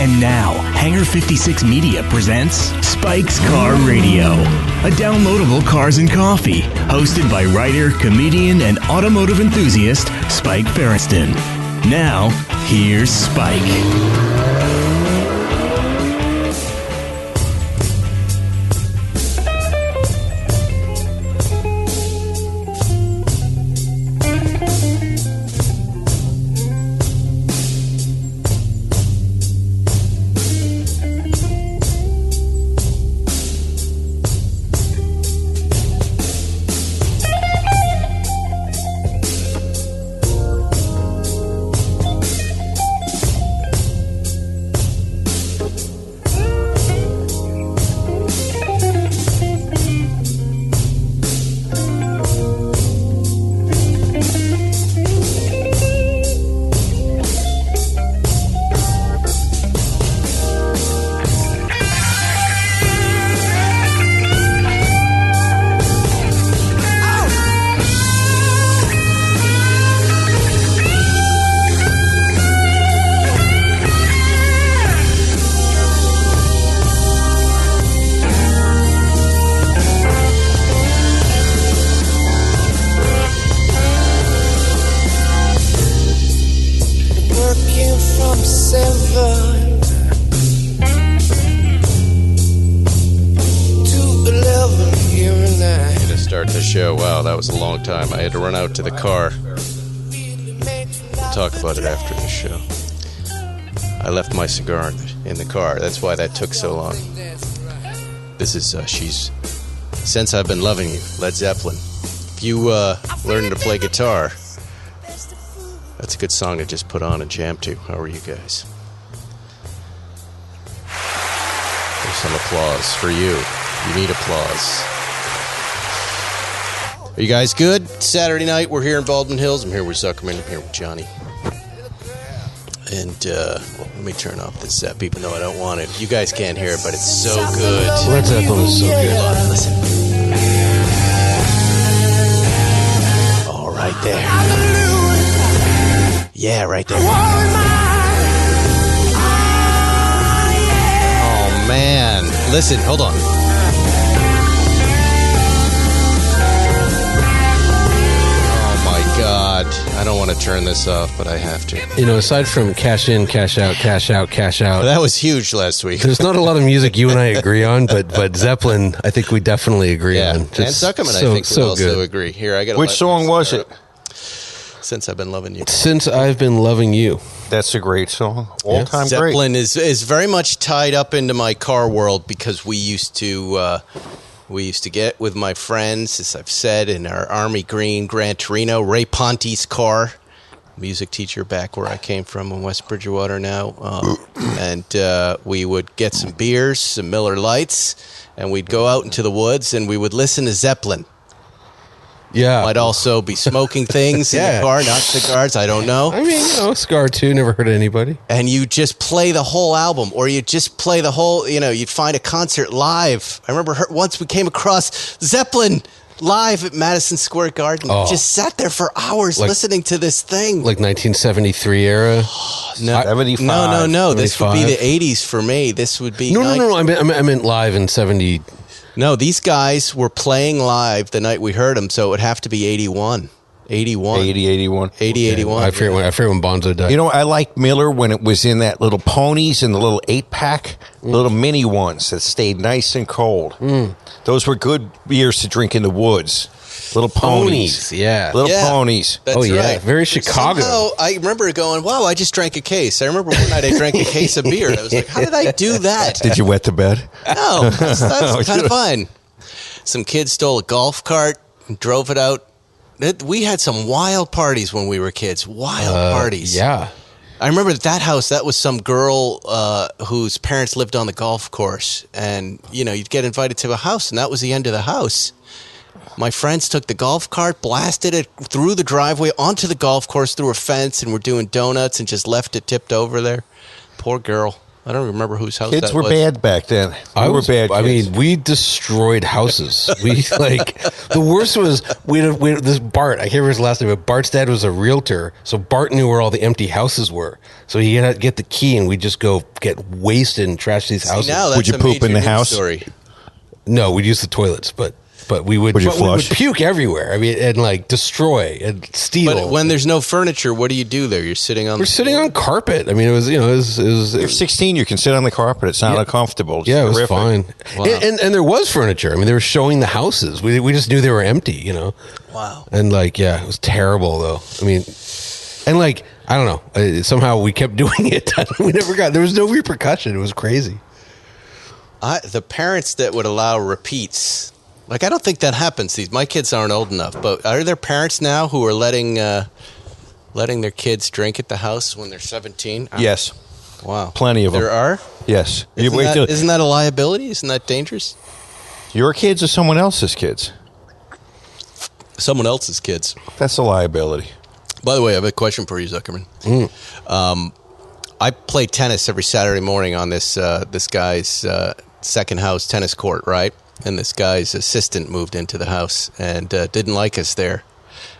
And now, Hangar 56 Media presents Spike's Car Radio, a downloadable cars and coffee, hosted by writer, comedian, and automotive enthusiast Spike Ferriston. Now, here's Spike. Time. I had to run out to the car. We'll talk about it after the show. I left my cigar in the car. That's why that took so long. This is she's Since I've Been Loving You, Led Zeppelin. If you learn to play guitar, that's a good song to just put on and jam to. How are you guys? There's some applause for you. You need applause. Are you guys good? Saturday night, we're here in Baldwin Hills. I'm here with Zuckerman. I'm here with Jonny. And, let me turn off this set. People know I don't want it. You guys can't hear it, but it's so good. Led Zeppelin is so good. Listen. Oh, right there. Yeah, right there. Oh, man. Listen, hold on. God, I don't want to turn this off, but I have to. You know, aside from cash in, cash out, cash out, cash out. That was huge last week. There's not a lot of music you and I agree on, but Zeppelin, I think we definitely agree on. Just and Zuckerman, I think we also agree. Here, I got. Which song was it? Since I've Been Loving You. Since I've Been Loving You. That's a great song. All-time great. Zeppelin is very much tied up into my car world because we used to get with my friends, as I've said, in our Army Green Gran Torino, Ray Ponte's car, music teacher back where I came from in West Bridgewater now. And we would get some beers, some Miller Lights, and we'd go out into the woods and we would listen to Zeppelin. Yeah. Might also be smoking things in the car, not cigars, I don't know. I mean, cigar too, never hurt anybody. And you just play the whole album, or you just play the whole, you'd find a concert live. I remember once we came across Zeppelin live at Madison Square Garden. Oh. Just sat there for hours listening to this thing. Like 1973 era? No, 75. No. This would be the 80s for me. This would be... No. I meant live in 70... No, these guys were playing live the night we heard them, so it would have to be 81. 81. 81. 81. I forget when Bonzo died. You know, I like Miller when it was in that little ponies and the little 8-pack, little mini ones that stayed nice and cold. Those were good beers to drink in the woods. Little ponies. Yeah. Little ponies. That's right. Very Chicago. Somehow, I remember going, wow, I just drank a case. I remember one night I drank a case of beer. I was like, how did I do that? Did you wet the bed? No, that's kind of fun. Some kid stole a golf cart and drove it out. We had some wild parties when we were kids. Wild parties. Yeah. I remember at that house, that was some girl whose parents lived on the golf course. And, you'd get invited to a house, and that was the end of the house. My friends took the golf cart, blasted it through the driveway onto the golf course through a fence, and were doing donuts and just left it tipped over there. Poor girl. I don't remember whose house Kids that were was. bad back then. We were bad kids. I mean, we destroyed houses. We the worst was we had this Bart. I can't remember his last name, but Bart's dad was a realtor, so Bart knew where all the empty houses were. So he had to get the key, and we'd just go get wasted and trash these houses. Now Would you that's a poop in major the house? Story. No, we'd use the toilets, but we would, Would you but we would flush? puke everywhere. I mean, and like destroy and steal. But when there's no furniture, what do you do there? You're sitting on. we're sitting on carpet. I mean, it was it was You're 16. You can sit on the carpet. It's not uncomfortable. It's yeah, it was terrific. fine. Wow. And there was furniture. I mean, they were showing the houses. We just knew they were empty, Wow. And like, yeah, it was terrible though. I mean, and like, I don't know. Somehow we kept doing it. We never got. There was no repercussion. It was crazy. The parents that would allow repeats, like I don't think that happens. My kids aren't old enough, but are there parents now who are letting their kids drink at the house when they're 17? Yes. Wow. Plenty of them. There are? Yes. Isn't that a liability? Isn't that dangerous? Your kids or someone else's kids? Someone else's kids. That's a liability. By the way, I have a question for you, Zuckerman. I play tennis every Saturday morning on this guy's second house tennis court, right? And this guy's assistant moved into the house and didn't like us there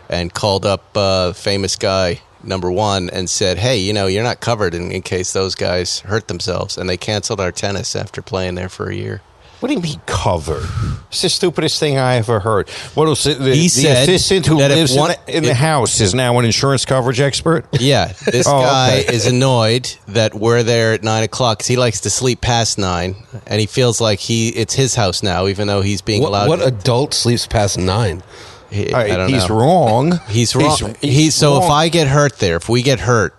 and called up famous guy number one and said, hey, you're not covered in case those guys hurt themselves. And they canceled our tennis after playing there for a year. What do you mean covered? It's the stupidest thing I ever heard. What else? He said the assistant who that if lives one- in the house is now an insurance coverage expert? Yeah, this Oh, guy okay. is annoyed that we're there at 9 o'clock because he likes to sleep past 9, and he feels like it's his house now, even though he's being allowed. What adult sleeps past 9? I All right, don't he's know. wrong. He's wrong. So wrong. if I get hurt there, if we get hurt,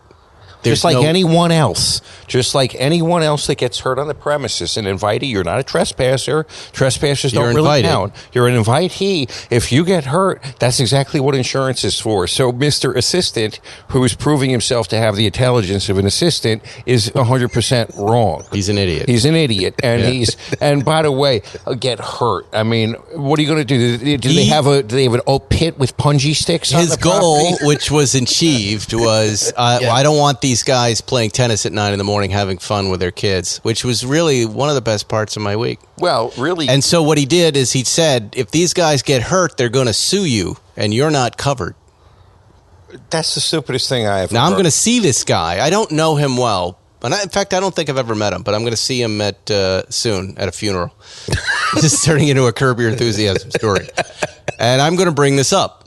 there's Just like no, anyone else. Just like anyone else that gets hurt on the premises. An invitee, you're not a trespasser. Trespassers You're don't really invited. count. You're an invitee. If you get hurt, that's exactly what insurance is for. So Mr. Assistant, who is proving himself to have the intelligence of an assistant, is 100% wrong. He's an idiot. He's an idiot. And Yeah. and by the way, get hurt. I mean, what are you going to do? Do they have an old pit with punji sticks on His the goal, property? which was achieved, was I don't want these guys playing tennis at 9 in the morning having fun with their kids, which was really one of the best parts of my week. Well, really. And so what he did is he said, if these guys get hurt, they're going to sue you, and you're not covered. That's the stupidest thing I ever Now, I'm heard. going to see this guy. I don't know him well. And in fact, I don't think I've ever met him, but I'm going to see him soon at a funeral. This is turning into a Curb Your Enthusiasm story. And I'm going to bring this up.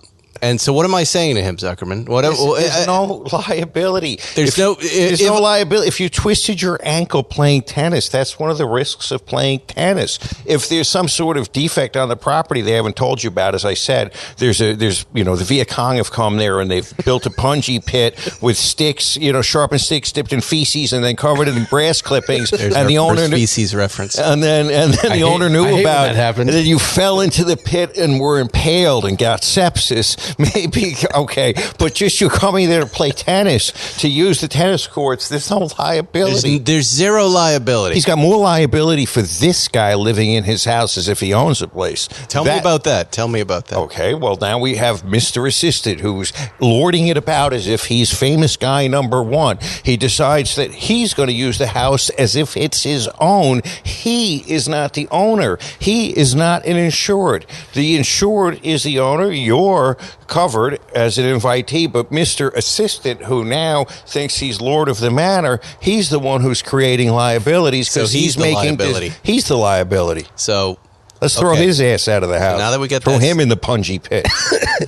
And so what am I saying to him, Zuckerman? There's no liability. There's There's no liability. If you twisted your ankle playing tennis, that's one of the risks of playing tennis. If there's some sort of defect on the property they haven't told you about, as I said, there's the Viet Cong have come there and they've built a punji pit with sticks, sharpened sticks dipped in feces and then covered it in grass clippings. There's and the our owner first knew, species reference. and then the owner knew I hate when about that happened. And then you fell into the pit and were impaled and got sepsis. Maybe okay, but just you coming there to play tennis, to use the tennis courts, there's no liability. There's zero liability. He's got more liability for this guy living in his house as if he owns the place. Tell me about that. Tell me about that. Okay, well, now we have Mr. Assistant who's lording it about as if he's famous guy number one. He decides that he's going to use the house as if it's his own. He is not the owner. He is not an insured. The insured is the owner. You're covered as an invitee, but Mr. Assistant, who now thinks he's Lord of the Manor, he's the one who's creating liabilities because So he's the making liability. He's the liability. So Let's throw Okay. his ass out of the house. now that we get throw this- him in the punji pit.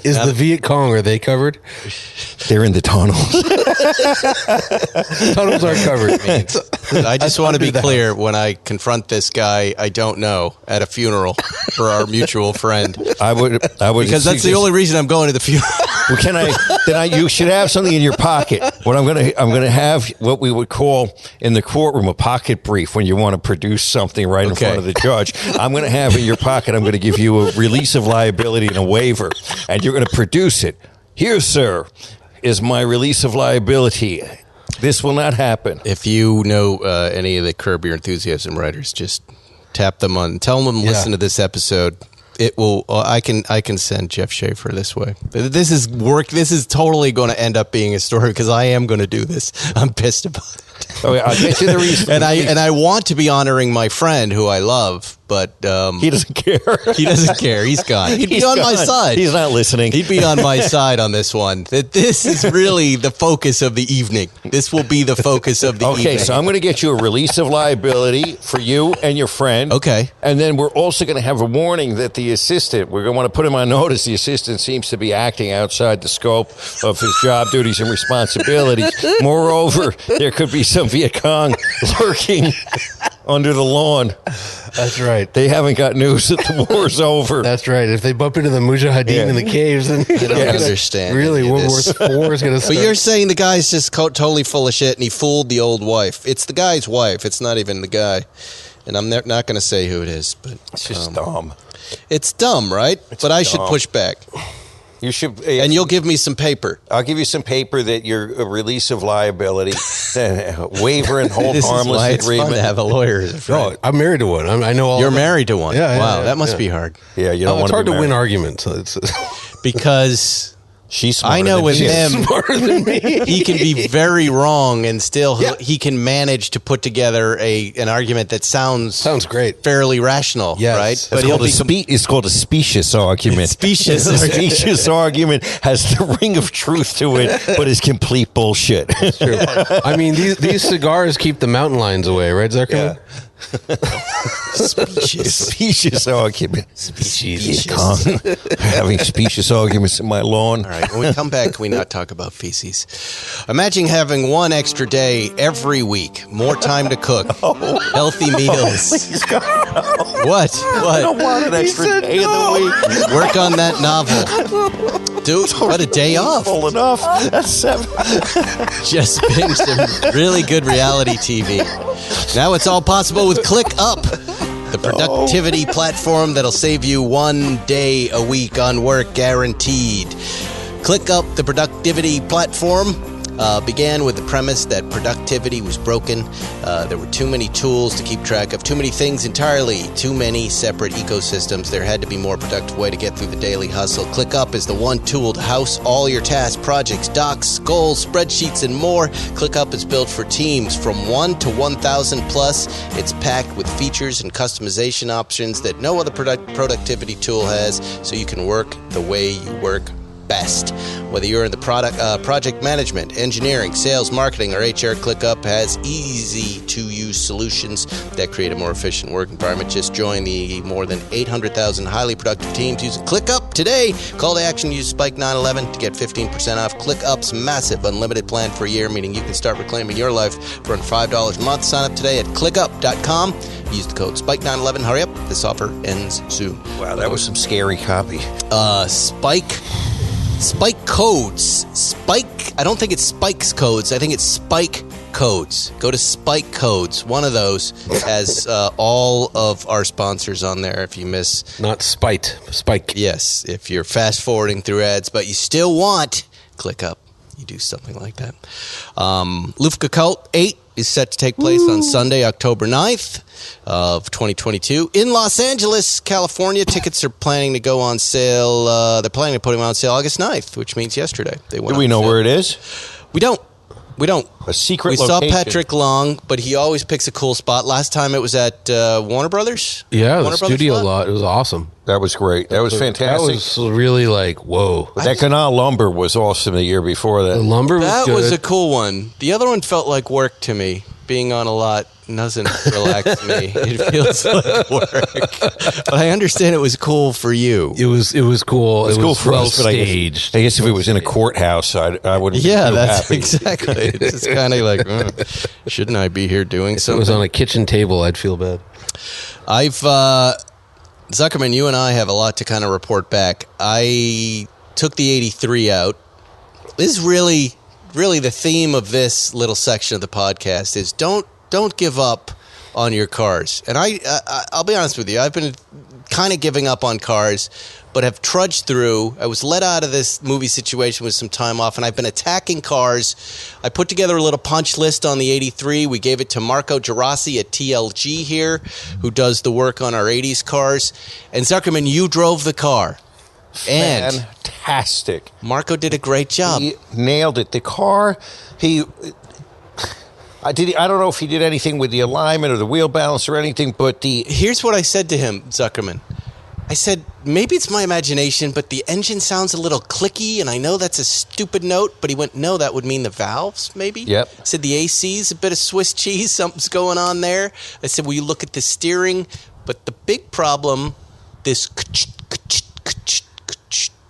Is the Viet Cong, are they covered? They're in the tunnels. Tunnels are covered. I just want to be clear when I confront this guy I don't know at a funeral for our mutual friend. I would Because that's the only reason I'm going to the funeral. Well, you should have something in your pocket. What I'm gonna have what we would call in the courtroom a pocket brief when you want to produce something right in Okay. front of the judge. I'm gonna have in your pocket. I'm gonna give you a release of liability and a waiver, and you're gonna produce it. Here, sir, is my release of liability. This will not happen. If you know any of the Curb Your Enthusiasm writers, just tap them on. Tell them listen to this episode. It will. I can send Jeff Schaefer this way. This is work. This is totally going to end up being a story because I am going to do this. I'm pissed about it. Okay, I'll get you the reason. and I want to be honoring my friend who I love, but he doesn't care. He doesn't care. He's gone. He'd be on my side. He's not listening. He'd be on my side on this one. That this is really the focus of the evening. This will be the focus of the evening. Okay, so I'm going to get you a release of liability for you and your friend. Okay. And then we're also going to have a warning that the assistant, we're going to want to put him on notice, the assistant seems to be acting outside the scope of his job duties and responsibilities. Moreover, there could be some Viet Cong lurking under the lawn. That's right. They haven't got news that the war's over. That's right. If they bump into the Mujahideen in the caves, then I don't understand. really, World War IV is going to start. But you're saying the guy's just totally full of shit and he fooled the old wife. It's the guy's wife. It's not even the guy. And I'm not going to say who it is. But It's just dumb. It's dumb, right? But I should push back. You should, and you'll give me some paper. I'll give you some paper that you're a release of liability, waiver and hold harmless it's agreement. Fun to have a lawyer as a friend. No, I'm married to one. I know all. You're married to one. Yeah, wow, that must be hard. Yeah, you don't want it's to hard be to win married. arguments. So Because she's smarter I know than with you. him, smarter than me. he can be very wrong, and still he can manage to put together an argument that sounds great, fairly rational, Yes. right? But it's called a specious argument. Specious. A specious argument has the ring of truth to it, but is complete bullshit. True. I mean, these cigars keep the mountain lions away, right, Zuckerman? Specious argument. Specious. Having specious arguments in my lawn. All right, when we come back, can we not talk about feces? Imagine having one extra day every week, more time to cook, healthy meals. What? I don't want an extra day of the week. Work on that novel. Dude, what a day off. Full enough. That's 7. Just binge some really good reality TV. Now it's all possible with ClickUp, the productivity platform that'll save you 1 day a week on work guaranteed. ClickUp, the productivity platform, began with the premise that productivity was broken. There were too many tools to keep track of, too many things entirely, too many separate ecosystems. There had to be more productive way to get through the daily hustle. ClickUp is the one tool to house all your tasks, projects, docs, goals, spreadsheets, and more. ClickUp is built for teams from 1 to 1,000 plus. It's packed with features and customization options that no other productivity tool has, so you can work the way you work best. Whether you're in the project management, engineering, sales, marketing, or HR, ClickUp has easy-to-use solutions that create a more efficient work environment. Just join the more than 800,000 highly productive teams using ClickUp today. Call to action, use Spike 911 to get 15% off ClickUp's massive unlimited plan for a year, meaning you can start reclaiming your life for under $5 a month. Sign up today at clickup.com. Use the code Spike911. Hurry up. This offer ends soon. Wow, that was some scary copy. Spike codes. I don't think it's Spike's codes. I think it's Spike codes. Go to Spike codes. One of those has all of our sponsors on there. If you miss, Not Spite, Spike. yes, if you're fast forwarding through ads, but you still want ClickUp, you do something like that. Lufka Cult 8 is set to take place on Sunday, October 9th of 2022 in Los Angeles, California. Tickets are planning to go on sale. They're planning to put them on sale August 9th, which means yesterday. Do we know where it is? We don't. A secret We location. saw Patrick Long, but he always picks a cool spot. Last time it was at Warner Brothers. Yeah, the Warner Brothers studio lot? lot. It was awesome. That was great. That was fantastic. That was really like, whoa. That Canal Lumber was awesome the year before that. The lumber was That good. was a cool one. The other one felt like work to me. Being on a lot doesn't relax me. It feels like work. But I understand it was cool for you. It was cool. It cool was for well us, but staged. I guess if it was in a courthouse, I wouldn't be Yeah, too that's happy. exactly. It's just kind of like, shouldn't I be here doing If it something? was on a kitchen table, I'd feel bad. Zuckerman, you and I have a lot to kind of report back. I took the 83 out. This is really the theme of this little section of the podcast is don't give up on your cars. And I'll be honest with you, I've been kind of giving up on cars, but have trudged through. I was let out of this movie situation with some time off, and I've been attacking cars. I put together a little punch list on the 83. We gave it to Marco Gerasi at TLG here, who does the work on our 80s cars. And Zuckerman, you drove the car. And fantastic. Marco did a great job. He nailed it. The car, I don't know if he did anything with the alignment or the wheel balance or anything, but Here's what I said to him, Zuckerman. I said, maybe it's my imagination, but the engine sounds a little clicky, and I know that's a stupid note, but he went, no, that would mean the valves, maybe? Yep. I said, the AC's a bit of Swiss cheese, something's going on there. I said, will you look at the steering? But the big problem, this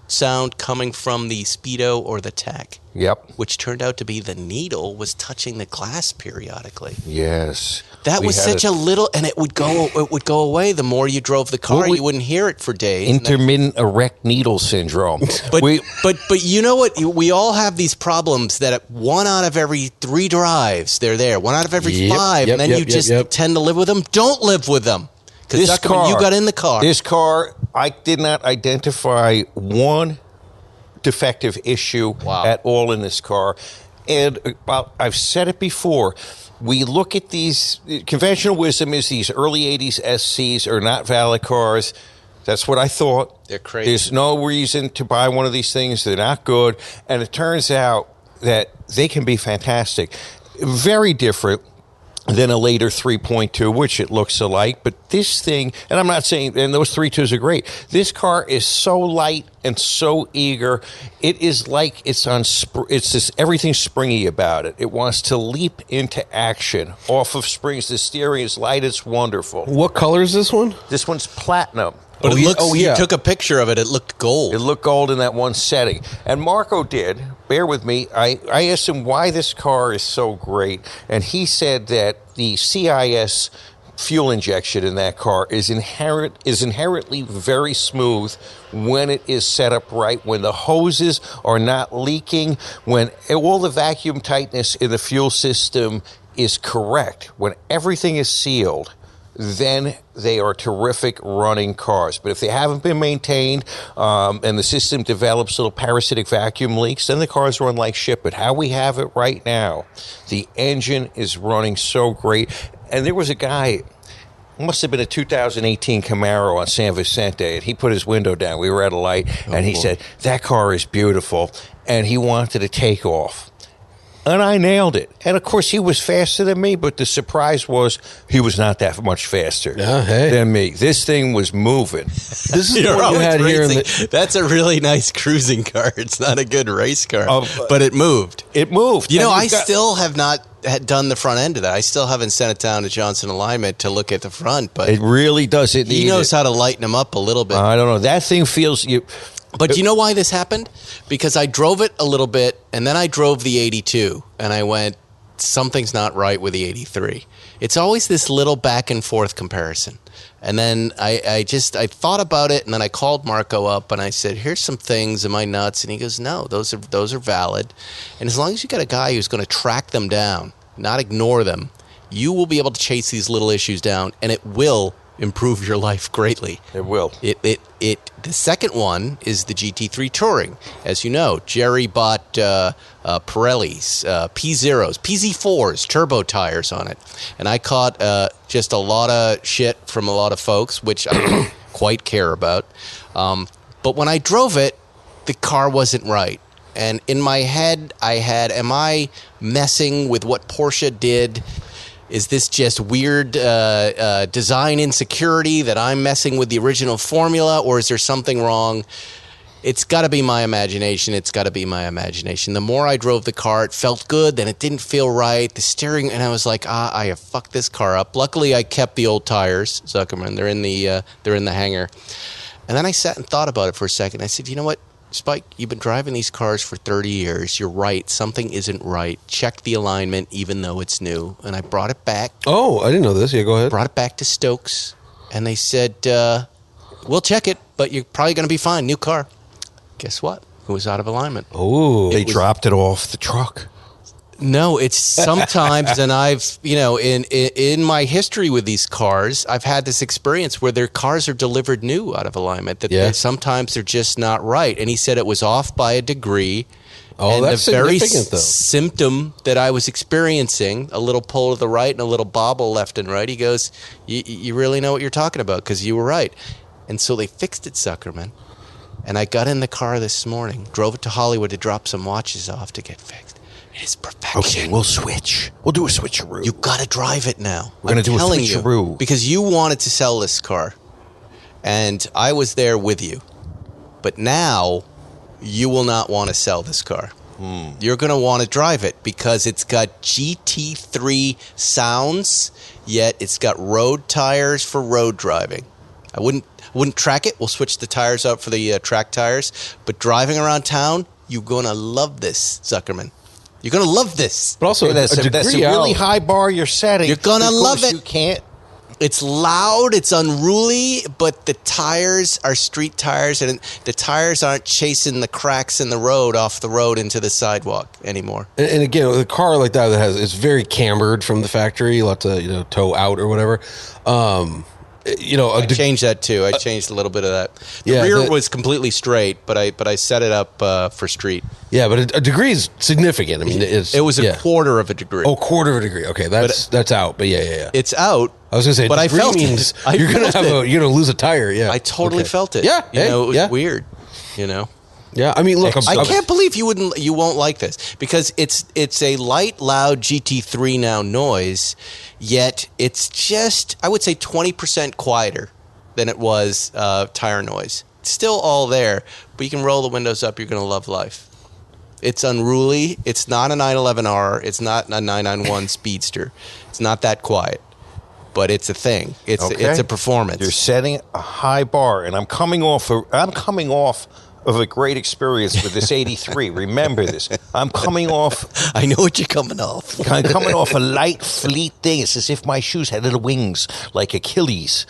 sound coming from the Speedo or the tach. Yep. Which turned out to be the needle was touching the glass periodically. Yes. That was such a little, and it would go away the more you drove the car. You wouldn't hear it for days. Intermittent erect needle syndrome. But you know what? We all have these problems that 1 out of every 3 drives, they're there. 1 out of every 5, and then you just tend to live with them. Don't live with them. Because you got in the car. This car, I did not identify one defective issue at all in this car. And I've said it before. We look at these, conventional wisdom is these early 80s SCs are not valid cars. That's what I thought. They're crazy. There's no reason to buy one of these things. They're not good. And it turns out that they can be fantastic. Very different than a later 3.2, which it looks alike. But this thing, and I'm not saying, and those 3.2s are great. This car is so light and so eager. It is like it's just everything's springy about it. It wants to leap into action off of springs. The steering is light. It's wonderful. What color is this one? This one's platinum. But it looks, you took a picture of it. It looked gold. It looked gold in that one setting. And Marco did. Bear with me. I asked him why this car is so great. And he said that the CIS fuel injection in that car is inherently very smooth when it is set up right, when the hoses are not leaking, when all the vacuum tightness in the fuel system is correct, when everything is sealed. Then they are terrific running cars. But if they haven't been maintained and the system develops little parasitic vacuum leaks, then the cars run like shit. But how we have it right now, the engine is running so great. And there was a guy, it must have been a 2018 Camaro on San Vicente, and he put his window down. We were at a light, and he said, that car is beautiful. And he wanted to take off. And I nailed it. And, of course, he was faster than me, but the surprise was he was not that much faster than me. This thing was moving. This is what you had here. That's a really nice cruising car. It's not a good race car, but it moved. It moved. You know, I still have not done the front end of that. I still haven't sent it down to Johnson Alignment to look at the front. But it really does. He knows how to lighten them up a little bit. I don't know. That thing feels... But do you know why this happened? Because I drove it a little bit, and then I drove the 82, and I went, something's not right with the 83. It's always this little back and forth comparison. And then I thought about it, and then I called Marco up, and I said, here's some things, am I nuts? And he goes, no, those are valid. And as long as you got a guy who's going to track them down, not ignore them, you will be able to chase these little issues down, and it will improve your life greatly. It will. The second one is the GT3 Touring. As you know, Jerry bought Pirelli's P0s, PZ4s, turbo tires on it. And I caught just a lot of shit from a lot of folks, which I don't quite care about. But when I drove it, the car wasn't right. And in my head, I had, am I messing with what Porsche did? Is this just weird design insecurity that I'm messing with the original formula, or is there something wrong? It's got to be my imagination. The more I drove the car, it felt good. Then it didn't feel right. The steering, and I was like, I have fucked this car up. Luckily, I kept the old tires, Zuckerman. They're in the hangar. And then I sat and thought about it for a second. I said, you know what? Spike, you've been driving these cars for 30 years. You're right. Something isn't right. Check the alignment, even though it's new. And I brought it back. Oh, I didn't know this. Yeah, go ahead. Brought it back to Stokes. And they said, we'll check it, but you're probably going to be fine. New car. Guess what? It was out of alignment. Oh. They dropped it off the truck. No, it's sometimes, and I've, in my history with these cars, I've had this experience where their cars are delivered new out of alignment, that sometimes they're just not right. And he said it was off by a degree. Oh, and that's the very significant, though. symptom that I was experiencing, a little pull to the right and a little bobble left and right, he goes, you really know what you're talking about because you were right. And so they fixed it, Zuckerman. And I got in the car this morning, drove it to Hollywood to drop some watches off to get fixed. It is perfection. Okay, we'll switch. We'll do a switcheroo. You got to drive it now. We're going to do a switcheroo. Because you wanted to sell this car. And I was there with you. But now, you will not want to sell this car. You're going to want to drive it because it's got GT3 sounds, yet it's got road tires for road driving. I wouldn't track it. We'll switch the tires out for the track tires. But driving around town, you're going to love this, Zuckerman. You're going to love this. But also, that's a really high bar you're setting. You're going to love it. You can't. It's loud, it's unruly, but the tires are street tires, and the tires aren't chasing the cracks in the road off the road into the sidewalk anymore. And again, a car like that is very cambered from the factory. Lots of toe out or whatever. I changed that too. I changed a little bit of that. The rear was completely straight, but I set it up for street. Yeah, but a degree is significant. I mean, it was a quarter of a degree. Oh, quarter of a degree. Okay, that's out. But yeah. It's out. I was going to say, but I felt means it. You're going to lose a tire. Yeah, I totally felt it. Yeah, it was weird. Yeah, I mean, look, I can't believe you won't like this because it's a light, loud GT3 now noise, yet it's just, I would say, 20% quieter than it was tire noise. It's still all there, but you can roll the windows up. You're going to love life. It's unruly. It's not a 911R. It's not a 991 Speedster. It's not that quiet. But it's a thing. It's a performance. You're setting a high bar, and I'm coming off of a great experience with this 83. Remember this. I'm coming off. I know what you're coming off. I'm coming off a light, fleet thing. It's as if my shoes had little wings like Achilles.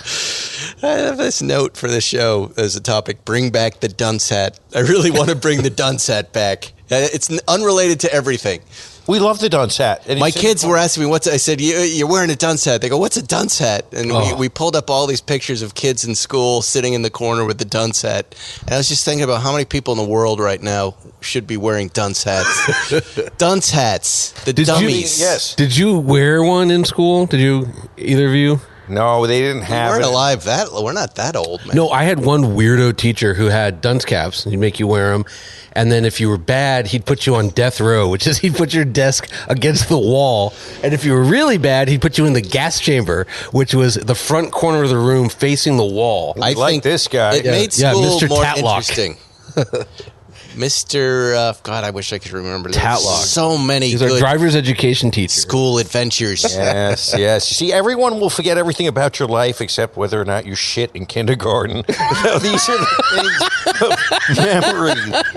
I have this note for the show as a topic. Bring back the dunce hat. I really want to bring the dunce hat back. It's unrelated to everything. We love the dunce hat. And my kids were asking me, I said, you're wearing a dunce hat. They go, what's a dunce hat? And we pulled up all these pictures of kids in school sitting in the corner with the dunce hat. And I was just thinking about how many people in the world right now should be wearing dunce hats. Dunce hats. The dummies. Yes. Did you wear one in school? Did you, either of you? No, they didn't have We weren't it. alive we're not that old, man. No, I had one weirdo teacher who had dunce caps. He'd make you wear them. And then if you were bad, he'd put you on death row, which is he'd put your desk against the wall. And if you were really bad, he'd put you in the gas chamber, which was the front corner of the room facing the wall. I think this guy. It made school Mr. more Tatlock. interesting. Mr. God, I wish I could remember. Tatlock. So many He's good our driver's education teacher. school adventures. Yes. You see, everyone will forget everything about your life except whether or not you shit in kindergarten. These are the things of memory.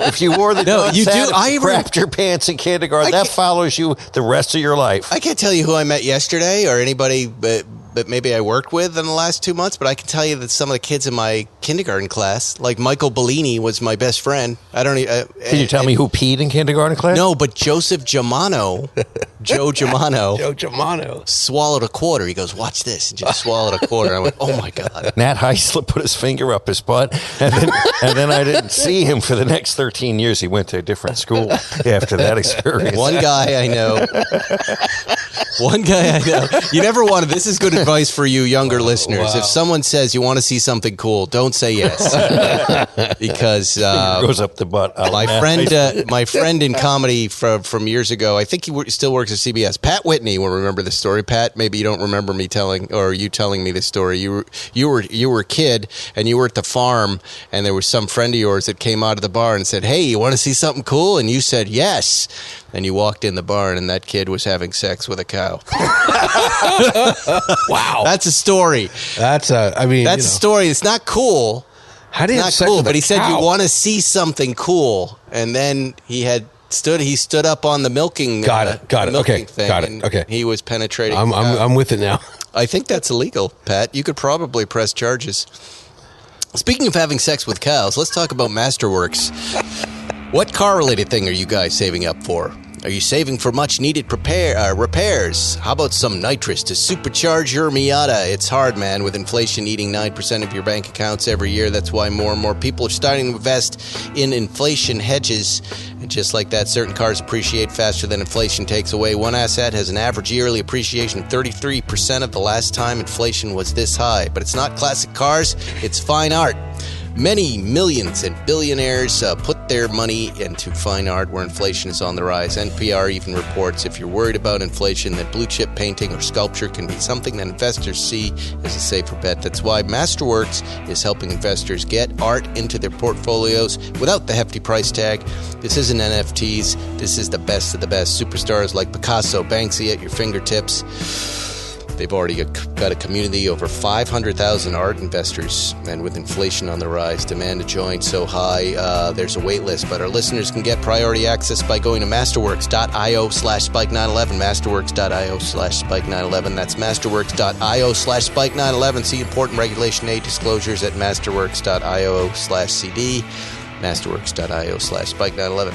If you wore the crapped your pants in kindergarten, that follows you the rest of your life. I can't tell you who I met yesterday or anybody, but maybe I worked with in the last 2 months, but I can tell you that some of the kids in my kindergarten class, like Michael Bellini was my best friend. I don't even... Can you tell me who peed in kindergarten class? No, but Joseph Germano, Joe Germano, swallowed a quarter. He goes, watch this, and just swallowed a quarter. I went, oh my God. Nat Heisler put his finger up his butt, and then I didn't see him for the next 13 years. He went to a different school after that experience. One guy I know. You never wanted... This is good advice for you younger listeners. Wow. If someone says you want to see something cool, don't say yes. Because goes up the butt. My friend in comedy from years ago, I think he still works at CBS. Pat Whitney will remember this story. Pat, maybe you don't remember me telling me this story. You were a kid and you were at the farm, and there was some friend of yours that came out of the bar and said, "Hey, you want to see something cool?" And you said yes. And you walked in the barn, and that kid was having sex with a cow. Wow, that's a story. That's a story. It's not cool. How do you not cool? But he said you want to see something cool, and then he stood up on the milking. Got it. Okay. Got it. Okay. He was penetrating. I'm with it now. I think that's illegal, Pat. You could probably press charges. Speaking of having sex with cows, let's talk about Masterworks. What car-related thing are you guys saving up for? Are you saving for much-needed repairs? How about some nitrous to supercharge your Miata? It's hard, man, with inflation eating 9% of your bank accounts every year. That's why more and more people are starting to invest in inflation hedges. And just like that, certain cars appreciate faster than inflation takes away. One asset has an average yearly appreciation of 33% of the last time inflation was this high. But it's not classic cars, it's fine art. Many millions and billionaires put their money into fine art where inflation is on the rise. NPR even reports if you're worried about inflation, that blue chip painting or sculpture can be something that investors see as a safer bet. That's why Masterworks is helping investors get art into their portfolios without the hefty price tag. This isn't NFTs. This is the best of the best. Superstars like Picasso, Banksy at your fingertips. They've already got a community over 500,000 art investors, and with inflation on the rise, demand to join so high, there's a wait list. But our listeners can get priority access by going to masterworks.io/spike911, masterworks.io/spike911. That's masterworks.io/spike911. See important Regulation A disclosures at masterworks.io/CD, masterworks.io/spike911.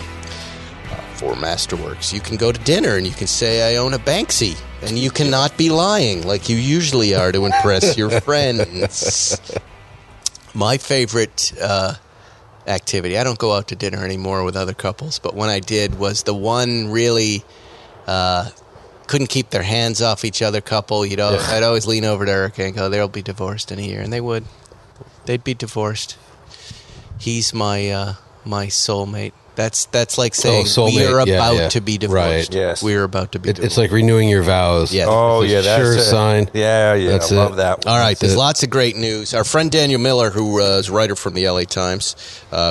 For Masterworks, you can go to dinner and you can say, I own a Banksy. And you cannot be lying like you usually are to impress your friends. My favorite activity, I don't go out to dinner anymore with other couples, but when I did, was the one really couldn't keep their hands off each other couple. You know, I'd always lean over to Erica and go, they'll be divorced in a year. And they would. They'd be divorced. He's my soulmate. That's like saying we are about to be divorced. Right. Yes. We are about to be divorced. It's like renewing your vows. Yeah. Oh, It's yeah. a That's sure it. sign. Yeah. That's I love it. that. All right, there's lots of great news. Our friend Daniel Miller, who is a writer from the LA Times,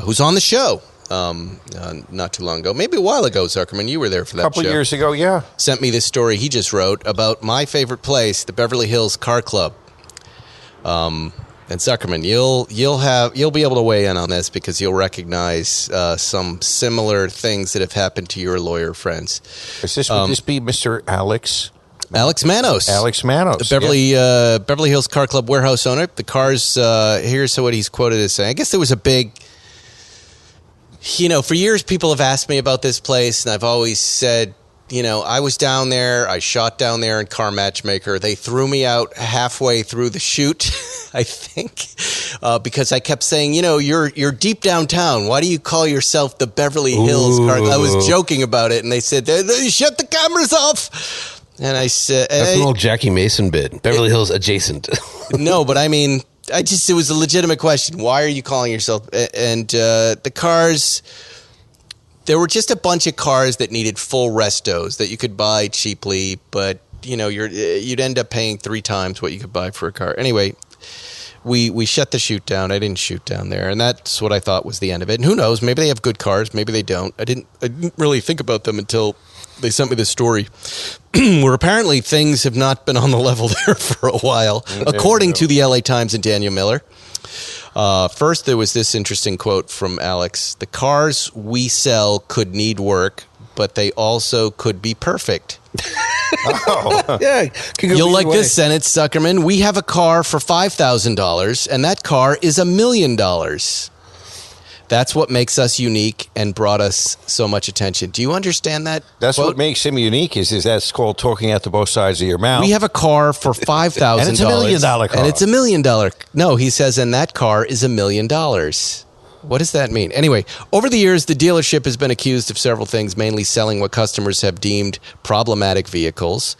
who's on the show not too long ago, maybe a while ago, Zuckerman, you were there for that A couple show. years ago, yeah. Sent me this story he just wrote about my favorite place, the Beverly Hills Car Club. And Zuckerman, you'll be able to weigh in on this because you'll recognize some similar things that have happened to your lawyer friends. Would this be Mr. Alex Manos. The Beverly Hills Car Club warehouse owner. The cars, here's what he's quoted as saying. I guess there was a big, for years people have asked me about this place, and I've always said, I was down there. I shot down there in Car Matchmaker. They threw me out halfway through the shoot, I think, because I kept saying, you're deep downtown. Why do you call yourself the Beverly Hills Car Club? I was joking about it, and they said, shut the cameras off. And I said, that's an old Jackie Mason bit. Beverly Hills adjacent. No, but I mean, it was a legitimate question. Why are you calling yourself? And the cars. There were just a bunch of cars that needed full restos that you could buy cheaply, but you'd end up paying 3 times what you could buy for a car. Anyway, we shut the shoot down. I didn't shoot down there, and that's what I thought was the end of it. And who knows? Maybe they have good cars. Maybe they don't. I didn't really think about them until they sent me this story, where apparently things have not been on the level there for a while, according to the LA Times and Daniel Miller. First, there was this interesting quote from Alex. The cars we sell could need work, but they also could be perfect. Yeah. You'll like this sentence, Zuckerman. We have a car for $5,000, and that car is $1 million. That's what makes us unique and brought us so much attention. Do you understand that? That's quote? what makes him unique is that's called talking out to both sides of your mouth. We have a car for $5,000. And it's $1 million car. And it's $1 million. No, he says, and that car is $1 million. What does that mean? Anyway, over the years, the dealership has been accused of several things, mainly selling what customers have deemed problematic vehicles,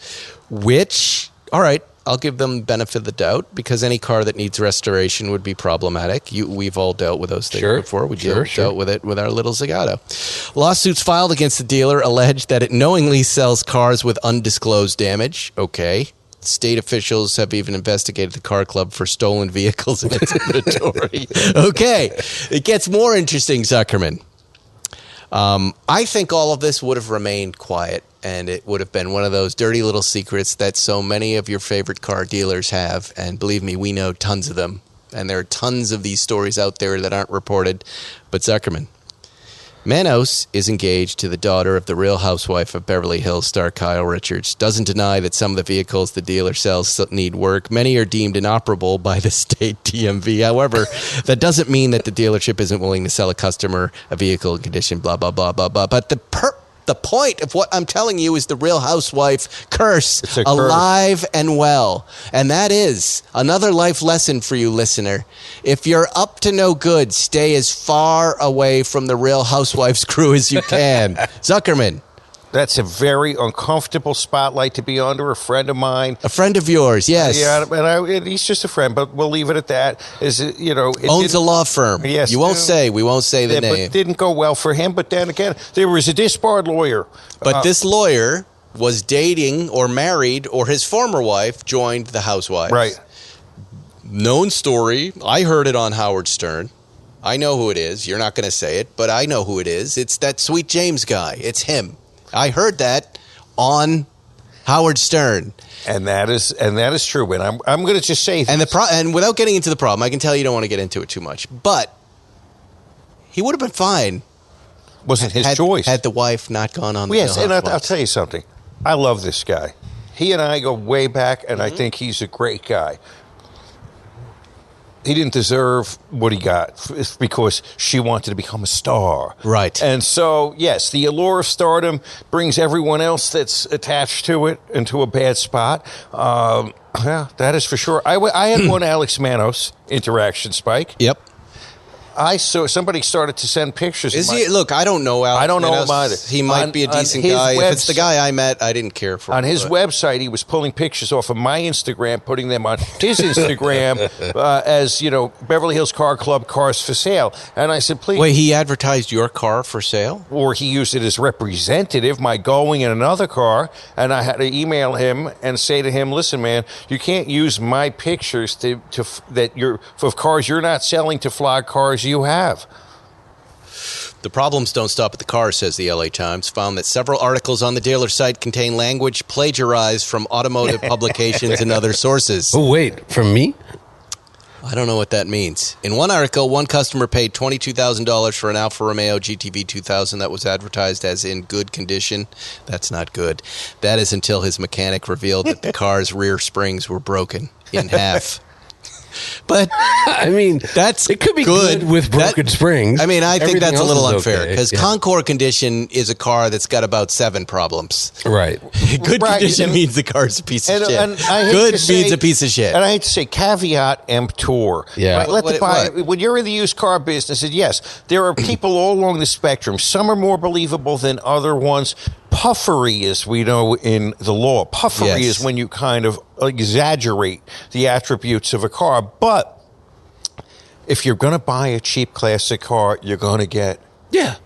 which, all right, I'll give them benefit of the doubt because any car that needs restoration would be problematic. We've all dealt with those things before. We dealt with it with our little Zagato. Lawsuits filed against the dealer allege that it knowingly sells cars with undisclosed damage. Okay. State officials have even investigated the car club for stolen vehicles in its inventory. Okay. It gets more interesting, Zuckerman. I think all of this would have remained quiet, and it would have been one of those dirty little secrets that so many of your favorite car dealers have. And believe me, we know tons of them. And there are tons of these stories out there that aren't reported. But Zuckerman, Manos is engaged to the daughter of the Real Housewife of Beverly Hills star Kyle Richards. Doesn't deny that some of the vehicles the dealer sells need work. Many are deemed inoperable by the state DMV. However, that doesn't mean that the dealership isn't willing to sell a customer a vehicle in condition, blah, blah, blah, blah, blah. But the The point of what I'm telling you is the Real Housewife curse, It's a curse. alive and well. And that is another life lesson for you, listener. If you're up to no good, stay as far away from the Real Housewives crew as you can. Zuckerman. That's a very uncomfortable spotlight to be under. A friend of mine. A friend of yours, yes. Yeah, and he's just a friend, but we'll leave it at that. Owns a law firm. Yes. We won't say the name. But it didn't go well for him. But then again, there was a disbarred lawyer. But this lawyer was dating or married, or his former wife joined the Housewives. Right. Known story. I heard it on Howard Stern. I know who it is. You're not going to say it, but I know who it is. It's that Sweet James guy. It's him. I heard that on Howard Stern. And that is true. And I'm going to just say this. And without getting into the problem, I can tell you don't want to get into it too much. But he would have been fine. Wasn't his choice. Had the wife not gone on the Yes, Real and Housewives. I'll tell you something. I love this guy. He and I go way back, and I think he's a great guy. He didn't deserve what he got. It's because she wanted to become a star. Right. And so, yes, the allure of stardom brings everyone else that's attached to it into a bad spot. Yeah, that is for sure. I had one Alex Manos interaction, Spike. Yep. I saw somebody started to send pictures. Is he? Look, I don't know Alex. I don't know Manos. him either. He might be a decent his guy. If it's the guy I met, I didn't care for him. On his website, he was pulling pictures off of my Instagram, putting them on his Instagram as, Beverly Hills Car Club cars for sale. And I said, please. Wait, he advertised your car for sale? Or he used it as representative, my going in another car. And I had to email him and say to him, listen, man, you can't use my pictures for cars you're not selling to flog cars you have. The problems don't stop at the car, says the LA Times. Found that several articles on the dealer site contain language plagiarized from automotive publications and other sources. Oh, wait, from me? I don't know what that means. In one article, one customer paid $22,000 for an Alfa Romeo GTV 2000 that was advertised as in good condition. That's not good. That is until his mechanic revealed that the car's rear springs were broken in half. But I mean, it could be good with broken springs. I mean, I think Everything that's a else little is unfair because okay. Concord condition is a car that's got about 7 problems. Right. Good Right, condition and- means the car's a piece of shit. And I hate Good to say- means a piece of shit. And I hate to say caveat emptor. Yeah. Right? What? When you're in the used car business, and yes, there are people all along the spectrum. Some are more believable than other ones. Puffery, as we know in the law, puffery Yes. is when you kind of exaggerate the attributes of a car. But if you're going to buy a cheap classic car, you're going to get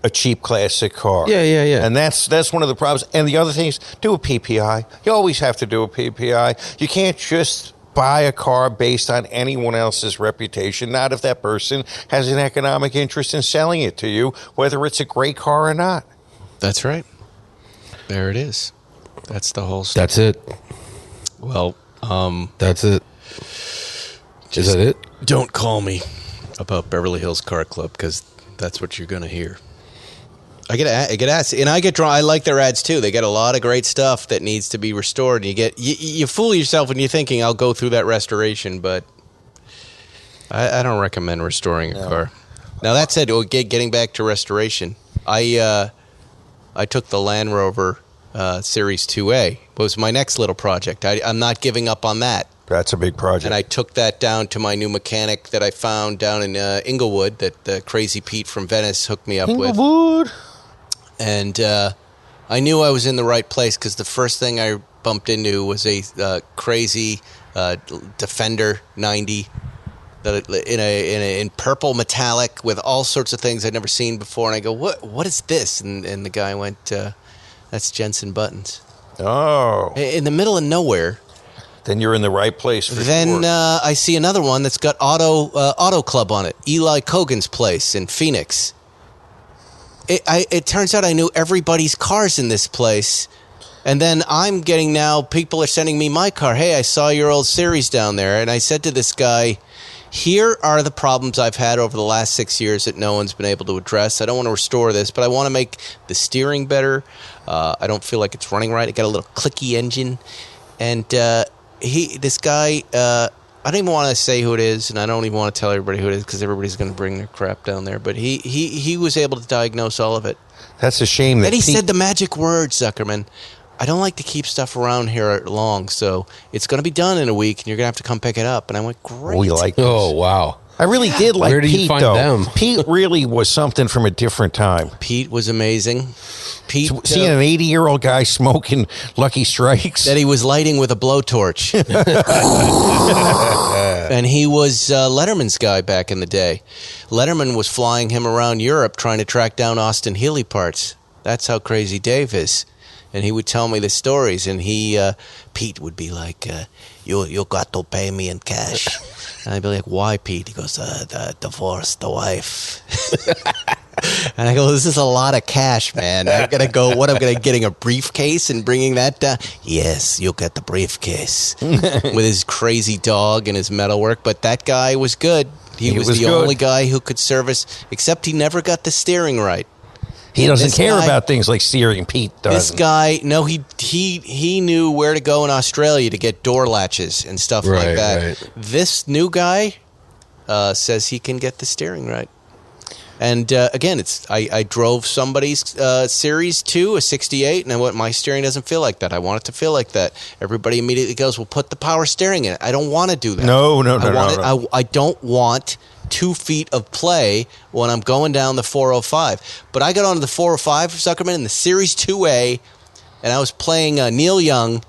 a cheap classic car. Yeah. And that's one of the problems. And the other thing is, do a PPI. You always have to do a PPI. You can't just buy a car based on anyone else's reputation, not if that person has an economic interest in selling it to you, whether it's a great car or not. That's right. There it is. That's the whole story. That's it. Well, That's it. Is that it? don't call me about Beverly Hills Car Club because that's what you're going to hear. I get asked, and I get drawn. I like their ads too. They get a lot of great stuff that needs to be restored. And you fool yourself when you're thinking I'll go through that restoration, but I don't recommend restoring a car. Now that said, getting back to restoration, I took the Land Rover Series 2A. Was my next little project. I'm not giving up on that. That's a big project. And I took that down to my new mechanic that I found down in Inglewood that Crazy Pete from Venice hooked me up with. Inglewood. And I knew I was in the right place because the first thing I bumped into was a crazy Defender 90 that in purple metallic with all sorts of things I'd never seen before. And I go, what is this? And the guy went, that's Jensen Buttons. Oh. In the middle of nowhere. Then you're in the right place for Then sure. I see another one that's got Auto Club on it. Eli Kogan's place in Phoenix. It turns out I knew everybody's cars in this place. And then I'm getting now, people are sending me my car. Hey, I saw your old Series down there. And I said to this guy, here are the problems I've had over the last 6 years that no one's been able to address. I don't want to restore this, but I want to make the steering better. I don't feel like it's running right. It got a little clicky engine. And this guy I don't even want to say who it is, and I don't even want to tell everybody who it is because everybody's going to bring their crap down there. But he was able to diagnose all of it. That's a shame. Then he said the magic word, Zuckerman. I don't like to keep stuff around here long, so it's going to be done in a week, and you're going to have to come pick it up. And I went, great. We like this. Oh, wow. I really did like Where do you Pete, find though. them? Pete really was something from a different time. Pete was amazing. Pete Seeing an 80-year-old guy smoking Lucky Strikes. that he was lighting with a blowtorch. And he was Letterman's guy back in the day. Letterman was flying him around Europe trying to track down Austin Healey parts. That's how crazy Dave is. And he would tell me the stories, and Pete would be like, you got to pay me in cash. And I'd be like, why, Pete? He goes, the divorce, the wife. And I go, this is a lot of cash, man. I'm going to go, what, I'm going to getting a briefcase and bringing that down? Yes, you'll get the briefcase. With his crazy dog and his metalwork. But that guy was good. He was the only guy who could service, except he never got the steering right. He doesn't care about things like steering. Pete doesn't. This guy, no, he knew where to go in Australia to get door latches and stuff like that. Right. This new guy says he can get the steering right. And again, I drove somebody's Series 2, a 68, and I went, my steering doesn't feel like that. I want it to feel like that. Everybody immediately goes, well, put the power steering in it. I don't want to do that. No. I don't want 2 feet of play when I'm going down the 405. But I got onto the 405 Zuckerman in the Series 2A, and I was playing Neil Young,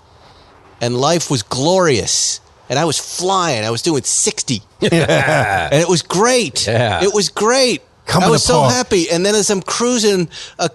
and life was glorious. And I was flying. I was doing 60. And it was great. Yeah. It was great. I was so happy. And then as I'm cruising, a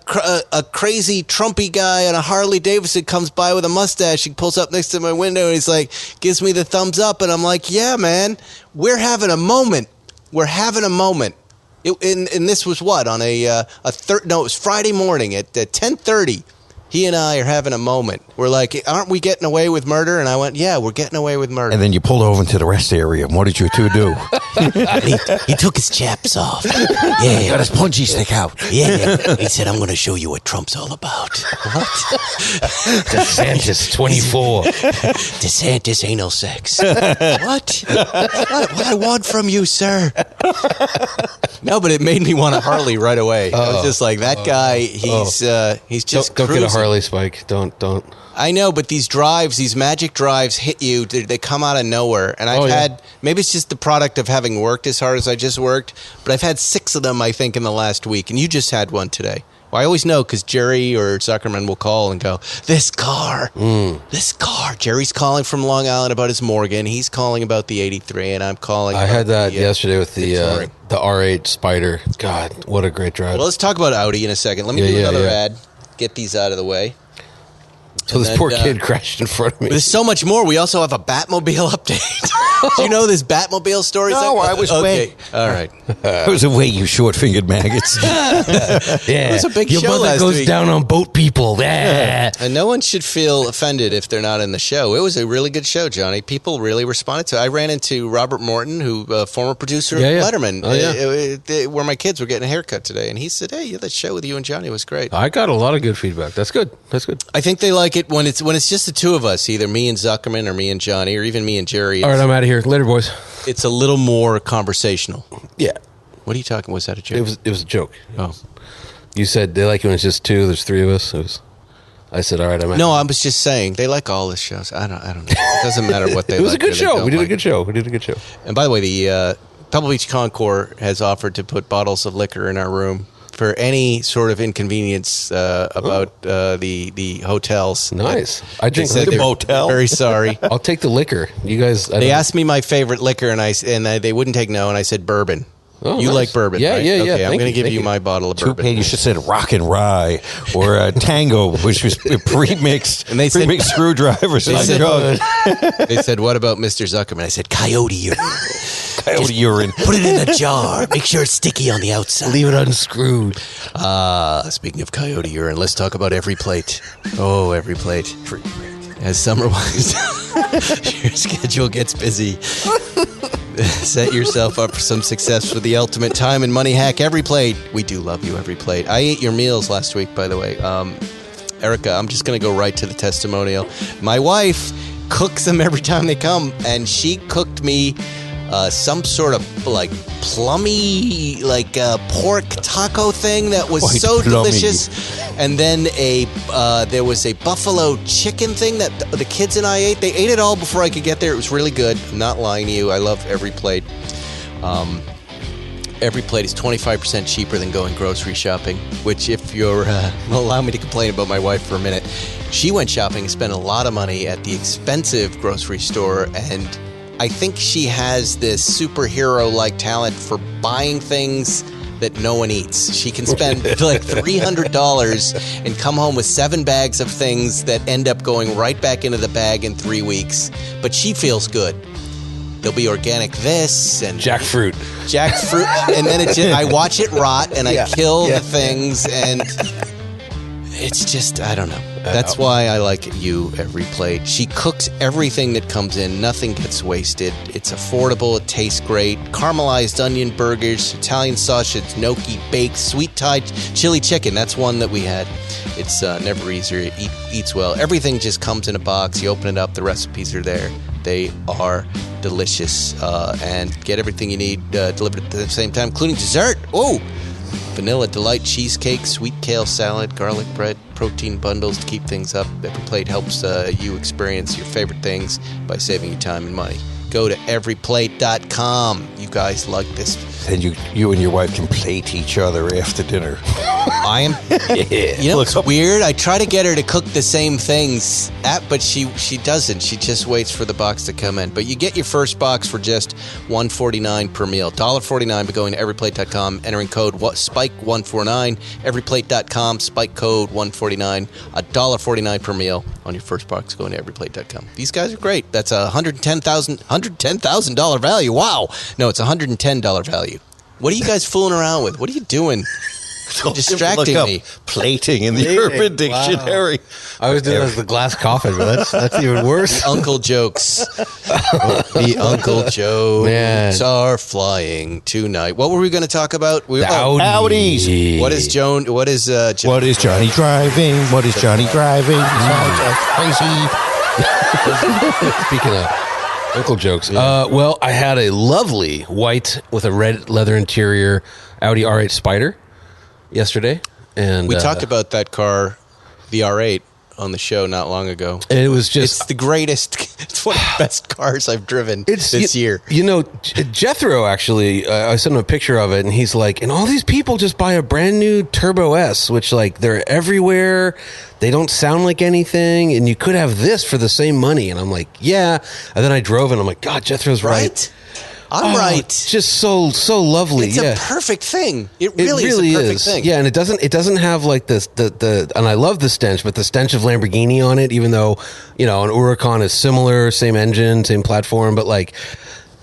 crazy Trumpy guy on a Harley Davidson comes by with a mustache. He pulls up next to my window, and he's like, gives me the thumbs up. And I'm like, yeah, man, we're having a moment. We're having a moment. And this was what? On it was Friday morning at 10:30. He and I are having a moment. We're like, aren't we getting away with murder? And I went, yeah, we're getting away with murder. And then you pulled over into the rest area. And what did you two do? he took his chaps off. Yeah. Got his punchy stick out. Yeah. He said, I'm going to show you what Trump's all about. What? DeSantis, 24. DeSantis anal sex. What I want from you, sir? No, but it made me want a Harley right away. I was just like, that guy, he's just Don't get a cruising. Harley, Spike. Don't. I know, but these drives, these magic drives hit you. They come out of nowhere. And I've had, maybe it's just the product of having worked as hard as I just worked, but I've had 6 of them, I think, in the last week. And you just had one today. Well, I always know because Jerry or Zuckerman will call and go, this car. Jerry's calling from Long Island about his Morgan. He's calling about the 83, and I'm calling. I had that yesterday with the R8 Spider. God, what a great drive. Well, let's talk about Audi in a second. Let me do another ad. Get these out of the way. So this poor kid crashed in front of me. There's so much more. We also have a Batmobile update. Do you know this Batmobile story? No, I was okay. All right. It was away, you short-fingered maggots. It was a big Your show mother last goes week. down on boat people. And no one should feel offended if they're not in the show. It was a really good show, Johnny. People really responded to it. I ran into Robert Morton, who former producer of Letterman, where my kids were getting a haircut today. And he said, hey, that show with you and Johnny was great. I got a lot of good feedback. That's good. I think they like it when it's just the two of us, either me and Zuckerman or me and Johnny or even me and Jerry. All right, I'm out of here. Later, boys. It's a little more conversational. Yeah. What are you talking? Was that a joke? It was a joke. Oh. You said they like it when it's just 2. There's 3 of us. I said, all right, I'm out. No, I was just saying they like all the shows. I don't know. It doesn't matter what they. It was like a good or they show. don't We did like. a good show. We did a good show. And by the way, the Pebble Beach Concours has offered to put bottles of liquor in our room for any sort of inconvenience about the hotels. Nice. I drink They said liquor. they're motel. Very sorry. I'll take the liquor. You guys. They asked me my favorite liquor, and they wouldn't take no, and I said bourbon. Oh, you nice. like bourbon, Yeah, right? yeah, yeah. Okay, I'm Thank going to you, give you thank my bottle of bourbon. You should have said rock and rye or tango, which was pre-mixed. And they said- pre-mixed screwdrivers. They on said- drugs. They said, what about Mr. Zuckerman? I said, coyote urine. Coyote urine. Put it in a jar. Make sure it's sticky on the outside. Leave it unscrewed. Speaking of coyote urine, let's talk about every plate. Oh, every plate. As summer winds down, your schedule gets busy. Set yourself up for some success with the ultimate time and money hack. Every plate. We do love you, every plate. I ate your meals last week, by the way. Erica, I'm just going to go right to the testimonial. My wife cooks them every time they come, and she cooked me some sort of like plummy, like pork taco thing that was Quite so plummy. delicious. And then there was a buffalo chicken thing that the kids and I ate. They ate it all before I could get there. It was really good. I'm not lying to you. I love every plate. Every plate is 25% cheaper than going grocery shopping, which if you're, allow me to complain about my wife for a minute. She went shopping and spent a lot of money at the expensive grocery store, and I think she has this superhero-like talent for buying things that no one eats. She can spend like $300 and come home with 7 bags of things that end up going right back into the bag in 3 weeks, but she feels good. There'll be organic this and Jackfruit, and then I watch it rot and I kill the things, and it's just, I don't know. That's why I like you every plate. She cooks everything that comes in. Nothing gets wasted. It's affordable. It tastes great. Caramelized onion burgers, Italian sausage, gnocchi, baked, sweet Thai chili chicken. That's one that we had. It's never easier. It eats well. Everything just comes in a box. You open it up. The recipes are there. They are delicious. And get everything you need delivered at the same time, including dessert. Oh! Vanilla Delight cheesecake, sweet kale salad, garlic bread, protein bundles to keep things up. Every plate helps you experience your favorite things by saving you time and money. Go to everyplate.com. You guys like this. And you and your wife can plate each other after dinner. I am. You know, it's weird. I try to get her to cook the same things, but she doesn't. She just waits for the box to come in. But you get your first box for just $1.49 per meal. $1.49 by going to everyplate.com, entering code SPIKE149. Everyplate.com, spike code 149. $1.49 per meal on your first box going to everyplate.com. These guys are great. That's a $110,000 value. Wow. No, it's $110 value. What are you guys fooling around with? What are you doing? You're distracting me. Plating in the Urban Dictionary. I was doing it as the glass coffin, but that's even worse. The uncle jokes. The uncle jokes are flying tonight. What were we going to talk about? Audis. What is Joan? What is What is Johnny driving? What is Johnny driving? Crazy. Speaking of uncle jokes, well, I had a lovely white with a red leather interior Audi R8 Spider yesterday, and we talked about that car, the R8, on the show not long ago. And it was just... It's the greatest... It's one of the best cars I've driven this year. You know, Jethro, actually, I sent him a picture of it, and he's like, and all these people just buy a brand new Turbo S, which, like, they're everywhere. They don't sound like anything, and you could have this for the same money. And I'm like, yeah. And then I drove, and I'm like, God, Jethro's right. I'm right. It's just so lovely. It's a perfect thing. It really is a perfect thing. Yeah, and it doesn't have like this the and I love the stench, but the stench of Lamborghini on it, even though, you know, an Huracan is similar, same engine, same platform, but like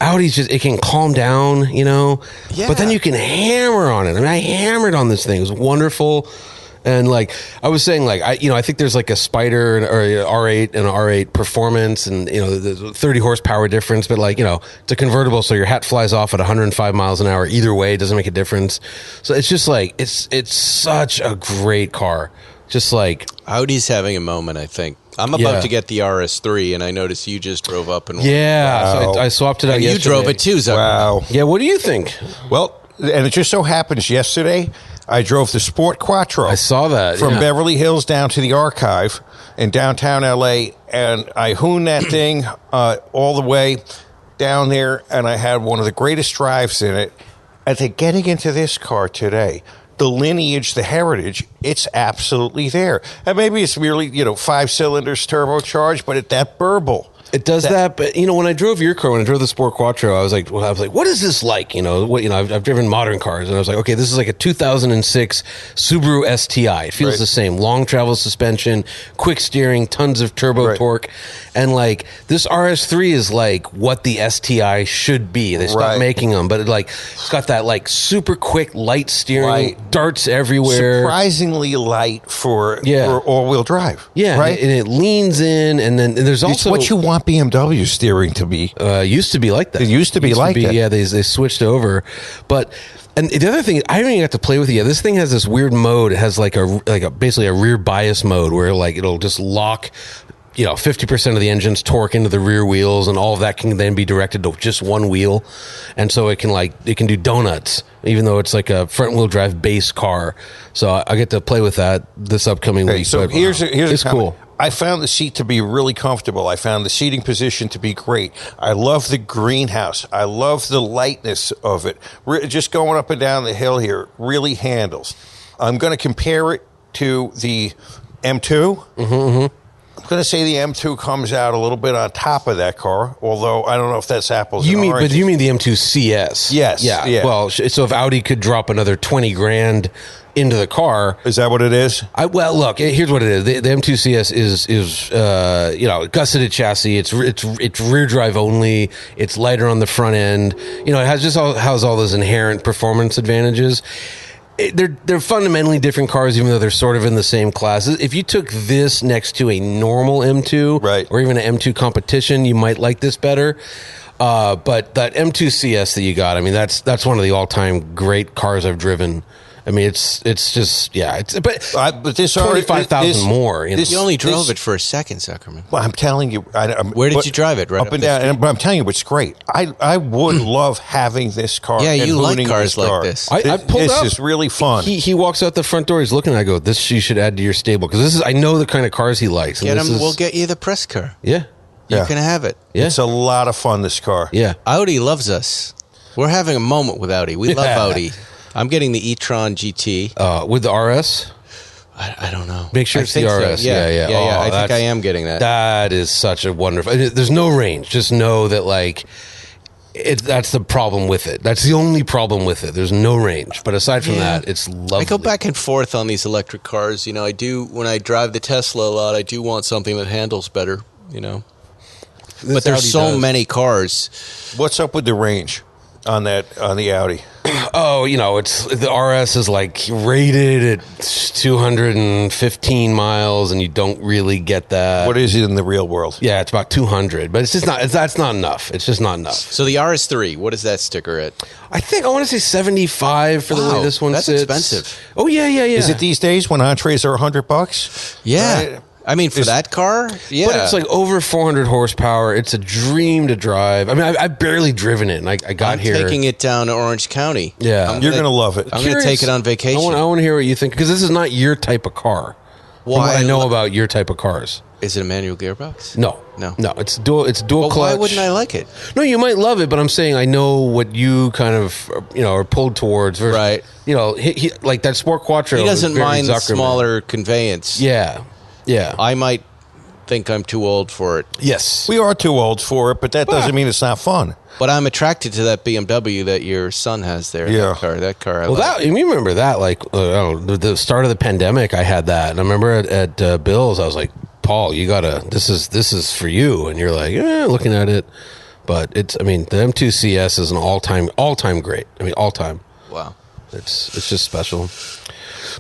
Audi's just, it can calm down, you know. Yeah. But then you can hammer on it. I mean, I hammered on this thing. It was wonderful. And like I was saying, like I think there's like a Spider or an R8 and an R8 performance, and you know there's a 30 horsepower difference, but like, you know, it's a convertible, so your hat flies off at 105 miles an hour. Either way, it doesn't make a difference. So it's just like it's such a great car. Just like Audi's having a moment, I think. I'm about to get the RS3, and I noticed you just drove up and so I swapped it out. And yesterday. You drove it too, Zucker. Wow. Yeah. What do you think? Well, and it just so happens yesterday I drove the Sport Quattro. I saw that. From Beverly Hills down to the Archive in downtown L.A., and I hooned that thing all the way down there, and I had one of the greatest drives in it. And then getting into this car today, the lineage, the heritage, it's absolutely there. And maybe it's merely, 5 cylinders turbocharged, but that burble. It does that, but you know, when I drove your car, when I drove the Sport Quattro, I was like, what is this like? I've driven modern cars, and I was like, okay, this is like a 2006 Subaru STI. It feels the same, long travel suspension, quick steering, tons of turbo torque, and like this RS3 is like what the STI should be. They stopped making them, but it's got that like super quick, light steering, darts everywhere, surprisingly light for all-wheel drive. Yeah, right, and it leans in, and then there's also what you want BMW steering to be. Used to be like that. It used to be like that. Yeah, they switched over. But and the other thing, I haven't even got to play with it yet. This thing has this weird mode. It has like a basically a rear bias mode where like it'll just lock 50% of the engine's torque into the rear wheels, and all of that can then be directed to just one wheel, and so it can do donuts, even though it's like a front wheel drive base car. So I get to play with that this upcoming week. So here's it's cool. I found the seat to be really comfortable. I found the seating position to be great. I love the greenhouse. I love the lightness of it. Just going up and down the hill here really handles. I'm going to compare it to the M2. Mm-hmm. I'm going to say the M2 comes out a little bit on top of that car, although I don't know if that's apples and oranges. But you mean the M2 CS? Yes. Yeah. Well, so if Audi could drop another 20 grand into the car, is that what it is? Well, look, here's what it is. The M2 CS is gusseted chassis. It's rear drive only. It's lighter on the front end. It has all those inherent performance advantages. They're fundamentally different cars, even though they're sort of in the same class. If you took this next to a normal M2, right, or even an M2 competition, you might like this better. But that M2 CS that you got, I mean, that's one of the all-time great cars I've driven. I mean, it's just, yeah. But this 25,000 more. You only drove it for a second, Zuckerman. Well, I'm telling you. Where did you drive it? Right up and down. But I'm telling you, it's great. I would love having this car. Yeah, you like cars like this. I pulled up. This is really fun. He walks out the front door. He's looking. I go, this you should add to your stable, because I know the kind of cars he likes. We'll get you the press car. Yeah. You can have it. Yeah. It's a lot of fun, this car. Yeah. Audi loves us. We're having a moment with Audi. We love Audi. I'm getting the e-tron GT. With the RS? I don't know. Make sure it's the RS. So. Yeah. Oh, I think I am getting that. That is such a wonderful... There's no range. Just know that, that's the problem with it. That's the only problem with it. There's no range. But aside from that, it's lovely. I go back and forth on these electric cars. I do, when I drive the Tesla a lot, I do want something that handles better, But there's so many cars. What's up with the range on the Audi? Oh, it's the RS is rated at 215 miles, and you don't really get that. What is it in the real world? Yeah, it's about 200, but it's just not. That's not enough. It's just not enough. So the RS3, what is that sticker at? I want to say 75 for the way this one sits. That's expensive. Oh yeah. Is it these days when entrees are $100? Yeah. Right? I mean, for that car, yeah. But it's over 400 horsepower. It's a dream to drive. I mean, I've barely driven it, and I got here. I'm taking it down to Orange County. Yeah. You're going to love it. I'm going to take it on vacation. I want to hear what you think, because this is not your type of car. Why? From what I know about your type of cars. Is it a manual gearbox? No. It's dual clutch. Why wouldn't I like it? No, you might love it, but I'm saying I know what you kind of are pulled towards. Versus, right. He like that Sport Quattro. He doesn't mind the smaller conveyance. Yeah. I might think I'm too old for it. Yes. We are too old for it, but that doesn't mean it's not fun. But I'm attracted to that BMW that your son has there. Yeah. That car. You remember that, the start of the pandemic, I had that. And I remember at Bill's, I was like, Paul, you gotta, this is for you. And you're like, looking at it. But the M2 CS is an all-time great. I mean, all-time. Wow. It's just special.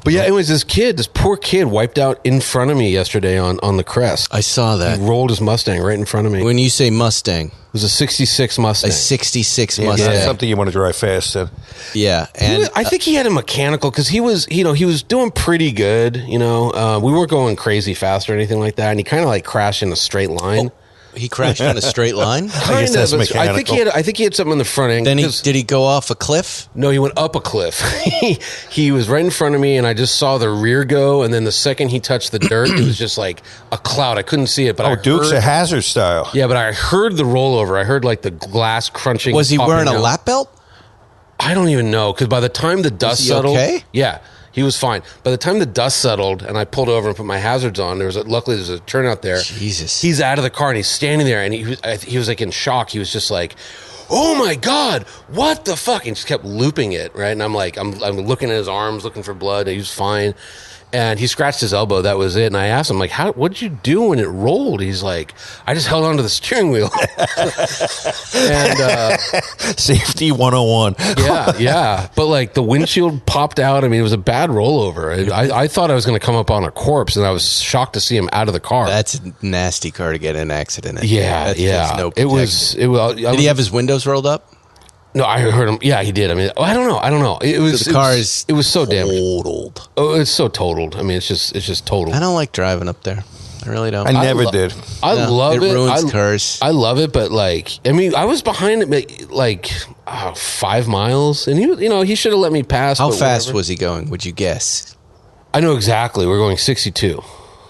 But yeah, anyways, this poor kid wiped out in front of me yesterday on the crest. I saw that. He rolled his Mustang right in front of me. When you say Mustang, it was a 66 Mustang. A 66 Mustang. That's something you want to drive fast in. Yeah. And I think he had a mechanical, because he was doing pretty good. We weren't going crazy fast or anything like that. And he kind of crashed in a straight line. Oh. He crashed on a straight line? I guess that's mechanical. I think he had something on the front end. Then did he go off a cliff? No, he went up a cliff. He was right in front of me, and I just saw the rear go, and then the second he touched the dirt, it was just like a cloud. I couldn't see it, but Dukes of Hazzard style. Yeah, but I heard the rollover. I heard the glass crunching. Was he wearing a lap belt? I don't even know, because by the time the dust settled, okay? Yeah. He was fine. By the time the dust settled and I pulled over and put my hazards on, luckily there's a turnout there. Jesus. He's out of the car and he's standing there, and he was in shock. He was just like, "Oh my God, what the fuck?" And just kept looping it, right? And I'm looking at his arms, looking for blood. And he was fine. And he scratched his elbow. That was it. And I asked him, what did you do when it rolled? He's like, I just held onto the steering wheel. And Safety 101. Yeah. But the windshield popped out. I mean, it was a bad rollover. I thought I was going to come up on a corpse, and I was shocked to see him out of the car. That's a nasty car to get in an accident in. Yeah. No Did he have his windows rolled up? No, I heard him. Yeah, he did. I mean, I don't know. It was the car is it was so damaged. Totaled. Oh, it's so totaled. I mean, it's just totaled. I don't like driving up there. I really don't. I never did. I love it. It ruins cars. I love it, but like, I mean, I was behind it like 5 miles, and he should have let me pass. How but fast whatever. was he going? Would you guess? I know exactly. We're going 62.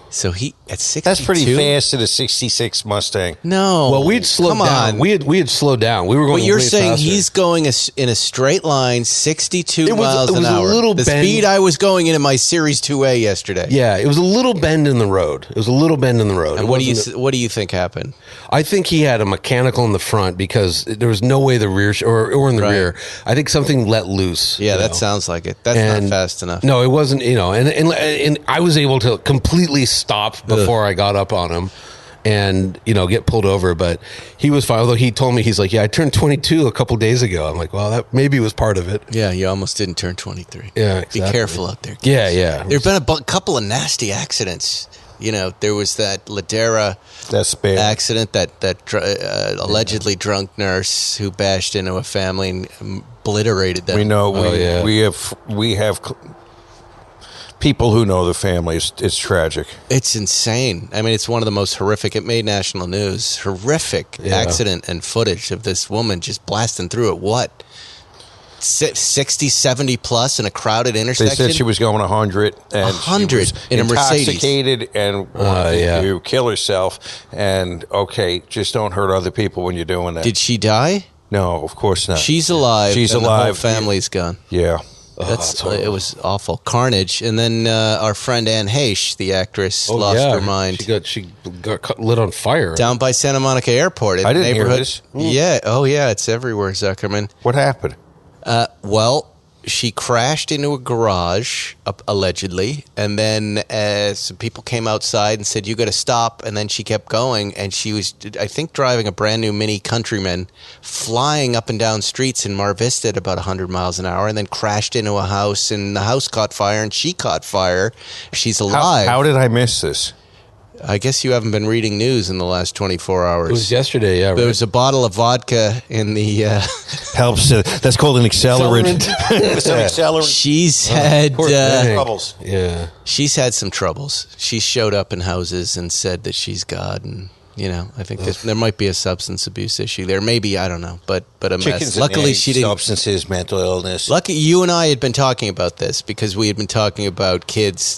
So he at 62. That's pretty fast at a 66 Mustang. No. Well, we'd slowed Come down. on. We had slowed down. We were going. But you're way saying faster. he's going in a straight line, 62 It was miles an a hour. little the bend. speed I was going in my Series 2A yesterday. Yeah, it was a little bend in the road. It was a little bend in the road. And It wasn't- what do you think happened? I think he had a mechanical in the front because there was no way the rear or in the Right. rear. I think something let loose. Yeah, you that know. sounds like it. That's And- not fast enough. No, it wasn't. And I was able to completely stop before I got up on him, and get pulled over. But he was fine. Although he told me, he's like, "Yeah, I turned 22 a couple days ago." I'm like, "Well, that maybe was part of it." Yeah, you almost didn't turn 23. Yeah, Be exactly. careful out there. Yeah, yeah. There've been a couple of nasty accidents. There was that Ladera That's bad. accident, that allegedly drunk nurse who bashed into a family and obliterated them. We know. yeah. We have people who know the family. It's tragic. It's insane. I mean, it's one of the most horrific. It made national news. Horrific accident and footage of this woman just blasting through at what? 60, 70 plus in a crowded They intersection? said she was going 100 and 100 she was in a Mercedes. intoxicated and wanted to kill herself. And just don't hurt other people when you're doing that. Did she die? No, of course not. She's alive. She's and alive. The whole family's gone. Yeah. It was awful carnage. And then our friend Anne Heche, the actress, lost her mind. She got lit on fire Down by Santa Monica Airport. In I didn't the hear neighborhood. this. Yeah. Oh, yeah. It's everywhere, Zuckerman. What happened? Well, she crashed into a garage, allegedly, and then some people came outside and said, "You got to stop." And then she kept going, and she was, I think, driving a brand new Mini Countryman, flying up and down streets in Mar Vista at about 100 miles an hour, and then crashed into a house, and the house caught fire, and she caught fire. She's alive. How did I miss this? I guess you haven't been reading news in the last 24 hours. It was yesterday, yeah. There was a bottle of vodka in the... Helps. That's called an accelerant. It's an accelerant. She's had... Troubles. Yeah. She's had some troubles. She showed up in houses and said that she's God, and I think there might be a substance abuse issue there. Maybe, I don't know, but a Chickens mess. and Luckily, eggs, she didn't. substances, mental illness. Lucky you and I had been talking about this because we had been talking about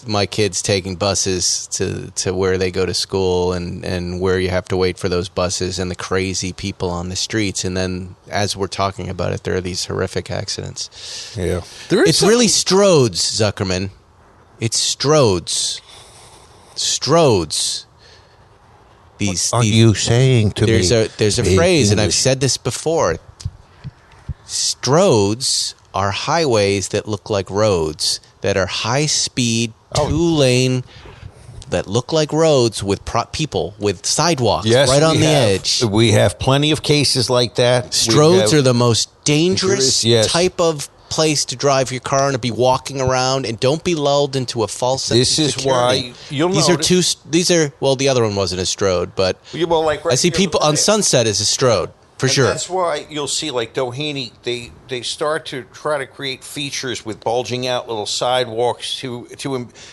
my kids taking buses to where they go to school and where you have to wait for those buses and the crazy people on the streets. And then as we're talking about it, there are these horrific accidents. Yeah. It's really Strode's, Zuckerman. It's Strode's. Strode's. What are you saying to me? There's a phrase, and I've said this before. Stroads are highways that look like roads, that are high-speed, two-lane, that look like roads with people, with sidewalks right on the edge. We have plenty of cases like that. Stroads are the most dangerous Yes. type of place to drive your car and to be walking around, and don't be lulled into a false sense This of is security. why you'll These are well, the other one wasn't a Strode, but I see people on Sunset as a Strode. For sure. That's why you'll see, like Doheny, they start to try to create features with bulging out little sidewalks to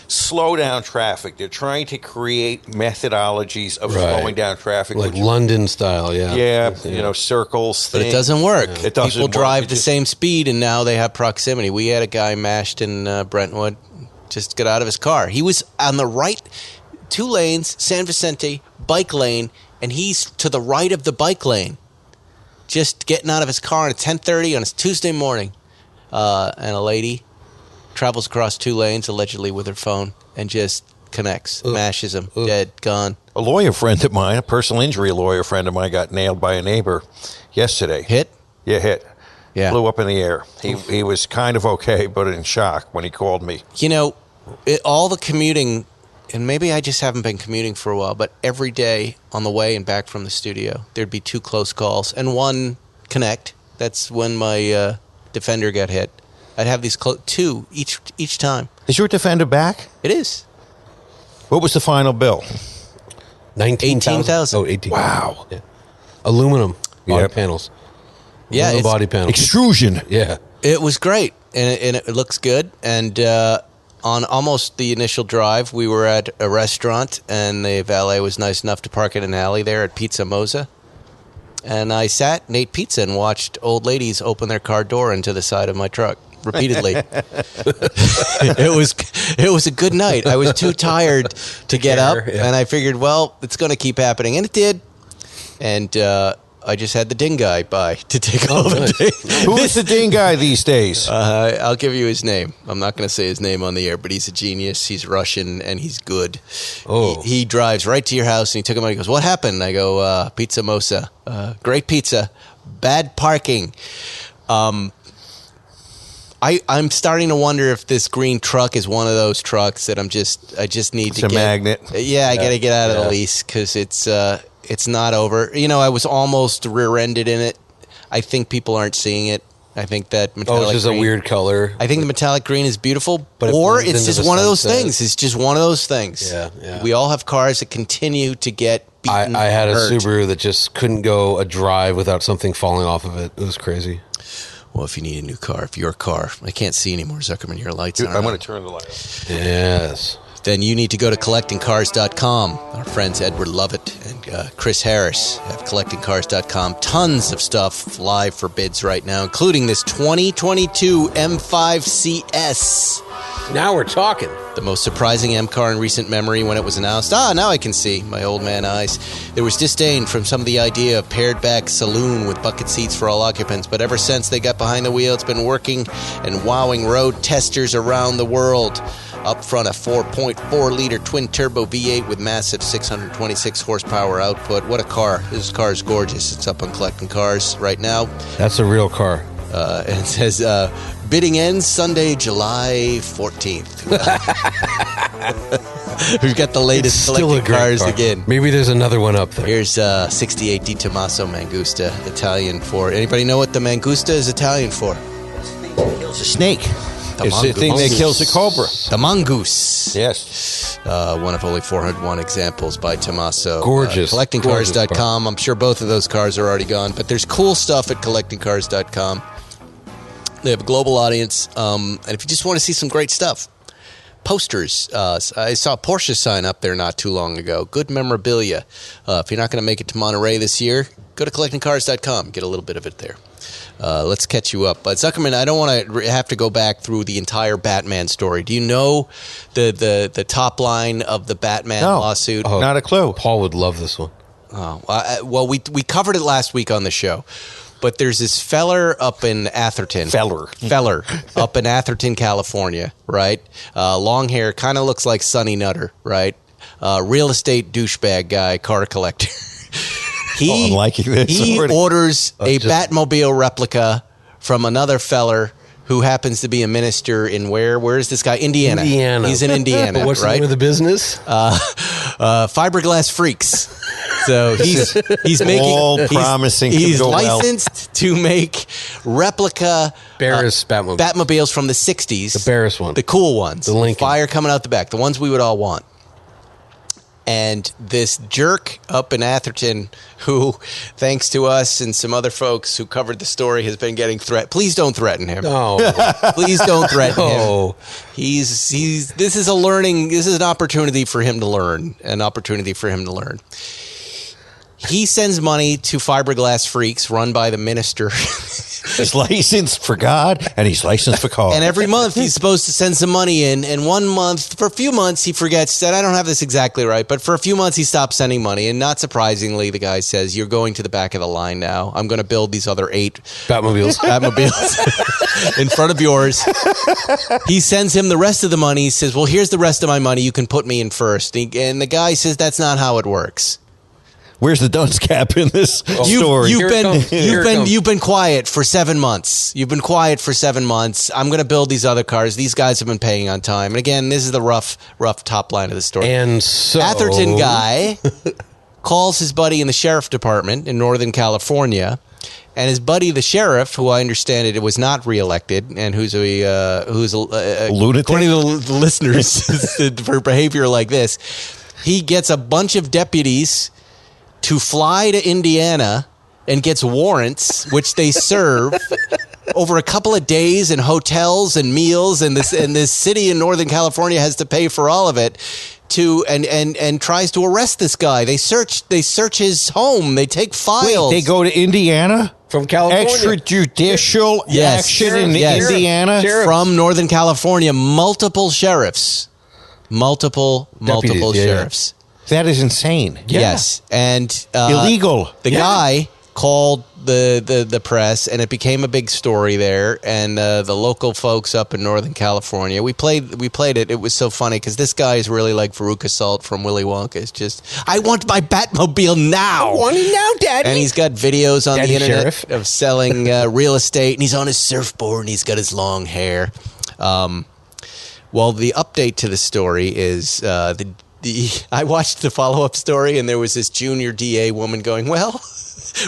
slow down traffic. They're trying to create methodologies of slowing down traffic, like London style, yeah, circles. But it doesn't work. Yeah. It doesn't People work. drive the same speed, and now they have proximity. We had a guy mashed in Brentwood, just got out of his car. He was on the right, 2 lanes, San Vicente, bike lane, and he's to the right of the bike lane. Just getting out of his car at 10:30 on a Tuesday morning. And a lady travels across 2 lanes, allegedly with her phone, and just connects, mashes him, dead, gone. A lawyer friend of mine, a personal injury lawyer friend of mine, got nailed by a neighbor yesterday. Hit? Yeah, hit. Yeah. Flew up in the air. He was kind of okay, but in shock when he called me. All the commuting... And maybe I just haven't been commuting for a while, but every day on the way and back from the studio, there'd be 2 close calls and 1 connect. That's when my Defender got hit. I'd have these 2 each time. Is your Defender back? It is. What was the final bill? 18,000. Oh, 18. Wow. Yeah. Aluminum body Yep. panels. Yeah, Aluminum body panels. Extrusion. Yeah. It was great, and it looks good. And on almost the initial drive, we were at a restaurant, and the valet was nice enough to park in an alley there at Pizza Moza. And I sat and ate pizza and watched old ladies open their car door into the side of my truck repeatedly. It was a good night. I was too tired to get up, and I figured, well, it's going to keep happening, and it did. And I just had the ding guy by to take all the day. Who is the ding guy these days? I'll give you his name. I'm not going to say his name on the air, but he's a genius. He's Russian, and he's good. Oh. He drives right to your house, and he took him out. He goes, "What happened?" I go, "Pizza Mosa. Great pizza. Bad parking." I'm starting to wonder if this green truck is one of those trucks that I just need It's to a get. magnet. Yeah, I got to get out of the lease because it's not over. You know, I was almost rear-ended in it. I think people aren't seeing it. I think that metallic it's just green, a weird color. I think the metallic green is beautiful, But it or blends it's into just the one of those sunset. things. It's just one of those things. Yeah. We all have cars that continue to get beaten. I had a hurt. Subaru that just couldn't go a drive without something falling off of it. It was crazy. Well, if you need a new car, if your car, I can't see anymore, Zuckerman, your lights Dude, aren't I'm on. going to turn the light off. Yes. Then you need to go to collectingcars.com. Our friends Edward Lovett and Chris Harris have collectingcars.com. Tons of stuff live for bids right now, including this 2022 M5 CS. Now we're talking. The most surprising M car in recent memory when it was announced. Now I can see, my old man eyes. There was disdain from some of the idea of pared back saloon with bucket seats for all occupants, but ever since they got behind the wheel, it's been working and wowing road testers around the world. Up front, a 4.4-liter twin-turbo V8 with massive 626 horsepower output. What a car. This car is gorgeous. It's up on Collecting Cars right now. That's a real car. And it says, bidding ends Sunday, July 14th. We've got the latest Still a Collecting great Cars car. again. Maybe there's another one up there. Here's 68 Di Tommaso Mangusta, Italian for... Anybody know what the Mangusta is Italian for? It's a snake. The It's the thing that kills the cobra. The mongoose. Yes. One of only 401 examples by Tommaso. Gorgeous. Collectingcars.com. Gorgeous car. I'm sure both of those cars are already gone, but there's cool stuff at collectingcars.com. They have a global audience, and if you just want to see some great stuff, posters. I saw a Porsche sign up there not too long ago. Good memorabilia. If you're not going to make it to Monterey this year, go to collectingcars.com. Get a little bit of it there. Let's catch you up. But Zuckerman, I don't want to have to go back through the entire Batman story. Do you know the top line of the Batman lawsuit? Oh. Not a clue. Paul would love this one. Well, we covered it last week on the show. But there's this feller up in Atherton. Feller up in Atherton, California, right? Long hair, kind of looks like Sonny Nutter, right? Real estate douchebag guy, car collector. I'm liking this He already. orders a Batmobile replica from another feller who happens to be a minister in where is this guy? Indiana. He's in Indiana, But what's right? the name of the business? Fiberglass Freaks. So he's making All promising to He's go well. licensed to make replica Barris Batmobile. Batmobiles from the 60s. The Barris one. The cool ones. The Lincoln. Fire coming out the back. The ones we would all want. And this jerk up in Atherton, who, thanks to us and some other folks who covered the story, has been getting threatened. Please don't threaten him. No. Please don't threaten No. him. This is an opportunity for him to learn. He sends money to Fiberglass Freaks, run by the minister. He's licensed for God, and he's licensed for cars. And every month he's supposed to send some money in. And for a few months, he forgets that. I don't have this exactly right, but for a few months he stops sending money. And not surprisingly, the guy says, "You're going to the back of the line now. I'm going to build these other 8 Batmobiles. Batmobiles in front of yours." He sends him the rest of the money. He says, "Well, here's the rest of my money. You can put me in first." And the guy says, "That's not how it works. Where's the dunce cap in this story? You've been quiet for 7 months. You've been quiet for 7 months. I'm going to build these other cars. These guys have been paying on time." And again, this is the rough top line of the story. And so Atherton guy calls his buddy in the sheriff department in Northern California, and his buddy, the sheriff, who I understand it was not reelected, and who's a lunatic, according to the listeners, for behavior like this, he gets a bunch of deputies to fly to Indiana and gets warrants, which they serve, over a couple of days in hotels and meals, and this city in Northern California has to pay for all of it. And tries to arrest this guy. They search his home. They take files. Wait, they go to Indiana from California. Extrajudicial action in Indiana from Northern California. Multiple sheriffs. Multiple sheriffs. That is insane. Yes, and illegal. The guy called the press, and it became a big story there. And the local folks up in Northern California, we played it. It was so funny because this guy is really like Veruca Salt from Willy Wonka. It's just, I want my Batmobile now. I want it now, Daddy. And he's got videos on Daddy the internet Sheriff. of selling real estate, and he's on his surfboard, and he's got his long hair. Well, the update to the story is I watched the follow-up story, and there was this junior DA woman going, well,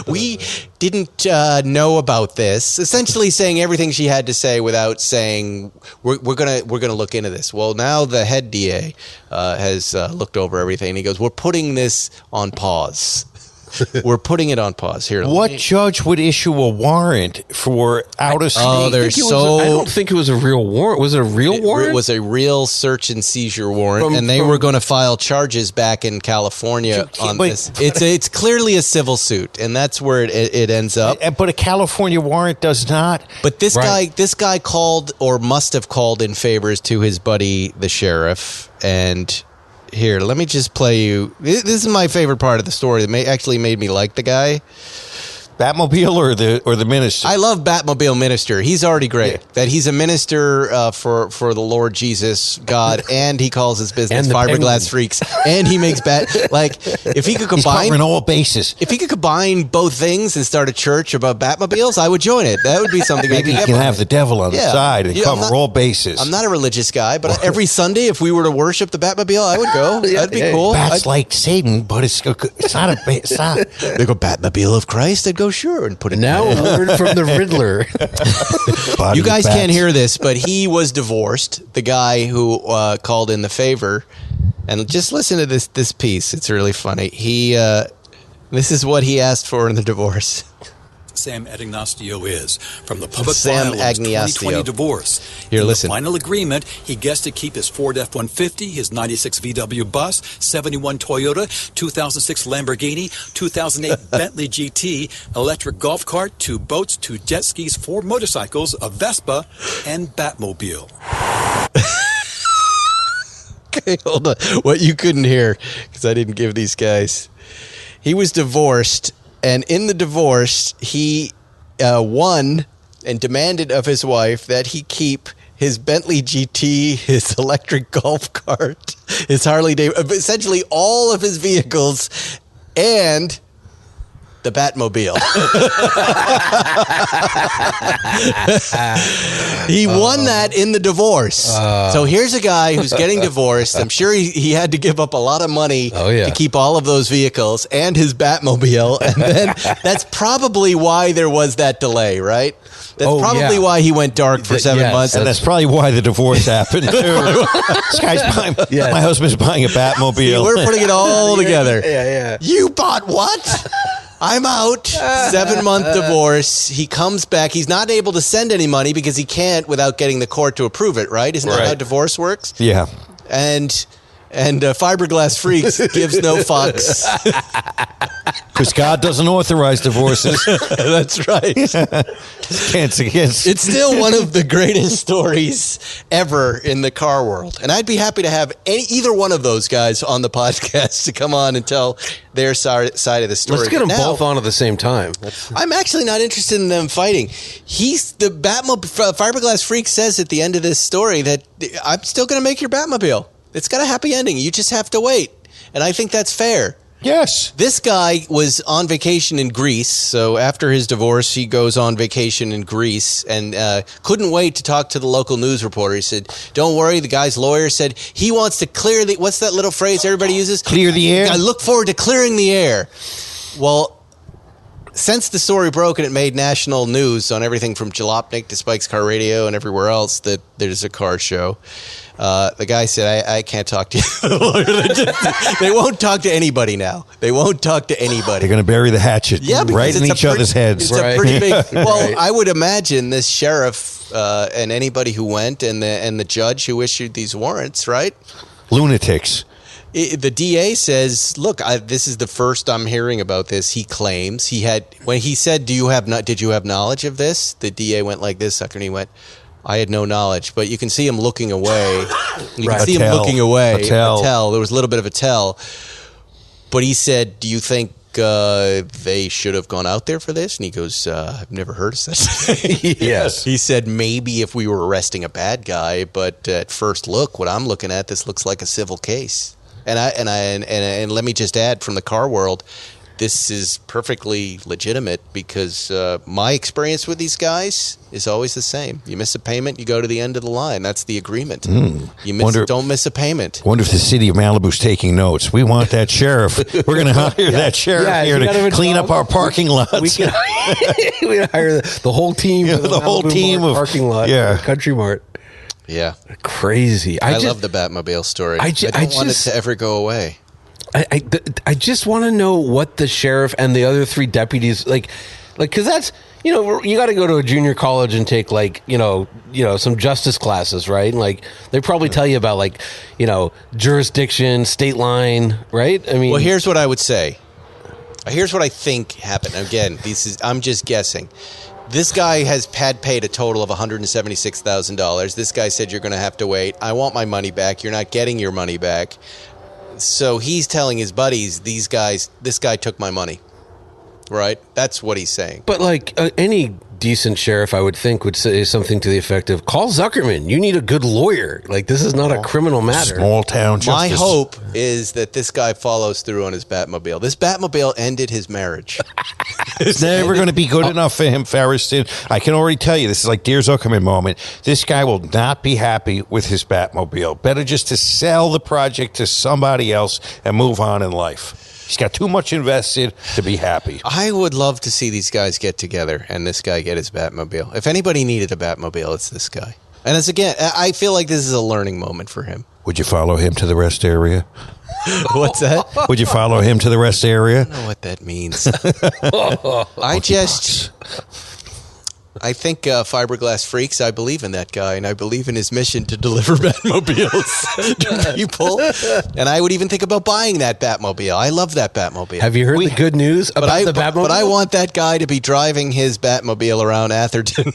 we didn't know about this, essentially saying everything she had to say without saying we're gonna look into this. Well, now the head DA has looked over everything. He goes, we're putting this on pause. We're putting it on pause here. What judge would issue a warrant for out of state? Oh, I don't think it was a real warrant. Was it a real warrant? It was a real search and seizure warrant, and they were going to file charges back in California on this. It's clearly a civil suit, and that's where it ends up. But a California warrant does not. But this guy called, or must have called, in favors to his buddy, the sheriff, and. Here, let me just play you. This is my favorite part of the story that actually made me like the guy. Batmobile or the minister? I love Batmobile minister. He's already great. Yeah. That he's a minister for the Lord Jesus God, and he calls his business Fiberglass Freaks, and he makes if he could combine he's covering all bases. If he could combine both things and start a church about Batmobiles, I would join it. That would be something. Maybe he can have the devil on the side and cover all bases. I'm not a religious guy, but every Sunday, if we were to worship the Batmobile, I would go. That'd be cool. Bats like Satan, but it's not It's not. They go Batmobile of Christ. I'd go sure and put it now. A word from the Riddler. You guys can't hear this, but he was divorced. The guy who called in the favor, and just listen to this piece. It's really funny. This is what he asked for in the divorce. Sam Agnastio is from the public Sam file of his 2020 divorce. Here, in listen. The final agreement, he gets to keep his Ford F-150, his 96 VW bus, 71 Toyota, 2006 Lamborghini, 2008 Bentley GT, electric golf cart, 2 boats, 2 jet skis, 4 motorcycles, a Vespa, and Batmobile. Okay, hold on. What you couldn't hear, because I didn't give these guys. He was divorced. And in the divorce, he won and demanded of his wife that he keep his Bentley GT, his electric golf cart, his Harley Davidson, essentially all of his vehicles, and the Batmobile. He won that in the divorce. So here's a guy who's getting divorced. I'm sure he had to give up a lot of money to keep all of those vehicles and his Batmobile. And then that's probably why there was that delay, right? That's probably why he went dark for 7 months. And that's probably why the divorce happened, too. This guy's buying, my husband's buying a Batmobile. See, we're putting it all together. Yeah. You bought what? I'm out. 7-month divorce. He comes back. He's not able to send any money because he can't without getting the court to approve it, right? Isn't that how divorce works? Yeah. And Fiberglass Freaks gives no fucks. Because God doesn't authorize divorces. That's right. It's still one of the greatest stories ever in the car world. And I'd be happy to have either one of those guys on the podcast to come on and tell their side of the story. Let's get them both on at the same time. I'm actually not interested in them fighting. Fiberglass Freak says at the end of this story that I'm still going to make your Batmobile. It's got a happy ending. You just have to wait. And I think that's fair. Yes. This guy was on vacation in Greece. So after his divorce, he goes on vacation in Greece and couldn't wait to talk to the local news reporter. He said, don't worry. The guy's lawyer said he wants to clear what's that little phrase everybody uses? Clear the air. I look forward to clearing the air. Well, since the story broke and it made national news on everything from Jalopnik to Spike's Car Radio and everywhere else that there's a car show, the guy said, I can't talk to you. They won't talk to anybody now. They won't talk to anybody. They're going to bury the hatchet right in each other's heads. It's a pretty big... Well, I would imagine this sheriff and anybody who went and the judge who issued these warrants, right? Lunatics. The DA says, "Look, this is the first I'm hearing about this." He claims when he said, did you have knowledge of this?" The DA went like this, sucker, and he went, "I had no knowledge." But you can see him looking away. You can see him looking away. A tell. There was a little bit of a tell. But he said, "Do you think they should have gone out there for this?" And he goes, "I've never heard of such a thing." Yes. He said, "Maybe if we were arresting a bad guy, but at first look, what I'm looking at, this looks like a civil case." And let me just add, from the car world, this is perfectly legitimate because my experience with these guys is always the same. You miss a payment, you go to the end of the line. That's the agreement. Don't miss a payment. Wonder if the city of Malibu's taking notes. We want that sheriff. We're going to hire that sheriff here to clean up our parking lots. We can hire the whole team. The whole team of parking lot. Country Mart. Yeah. Crazy. I love the Batmobile story. I don't want it to ever go away. I just want to know what the sheriff and the other 3 deputies like, because that's, you got to go to a junior college and take some justice classes, right? And they probably tell you about jurisdiction, state line, right? I mean, well, here's what I would say. Here's what I think happened. Again, I'm just guessing. This guy has paid a total of $176,000. This guy said, "You're going to have to wait. I want my money back. You're not getting your money back." So he's telling his buddies, this guy took my money. Right? That's what he's saying. But any decent sheriff, I would think, would say something to the effect of, "Call Zuckerman. You need a good lawyer. This is not a criminal matter." Small town justice. My hope is that this guy follows through on his Batmobile. This Batmobile ended his marriage. It's never going to be good enough for him, Ferriston. I can already tell you, this is like Dear Zuckerman moment. This guy will not be happy with his Batmobile. Better just to sell the project to somebody else and move on in life. He's got too much invested to be happy. I would love to see these guys get together and this guy get his Batmobile. If anybody needed a Batmobile, it's this guy. And I feel like this is a learning moment for him. Would you follow him to the rest area? What's that? Would you follow him to the rest area? I don't know what that means. I think Fiberglass Freaks, I believe in that guy, and I believe in his mission to deliver Batmobiles to people. And I would even think about buying that Batmobile. I love that Batmobile. Have you heard the good news about the Batmobile? But I want that guy to be driving his Batmobile around Atherton.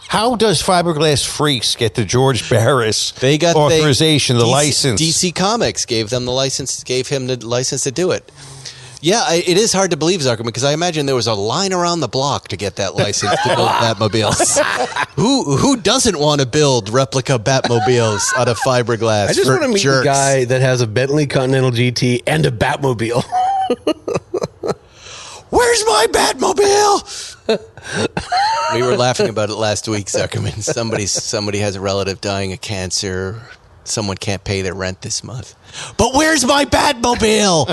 How does Fiberglass Freaks get the George Barris authorization, the license? DC Comics gave him the license to do it. Yeah, it is hard to believe, Zuckerman, because I imagine there was a line around the block to get that license to build Batmobiles. Who doesn't want to build replica Batmobiles out of fiberglass? I just want to meet the guy that has a Bentley Continental GT and a Batmobile. Where's my Batmobile? We were laughing about it last week, Zuckerman. Somebody has a relative dying of cancer. Someone can't pay their rent this month. But where's my Batmobile?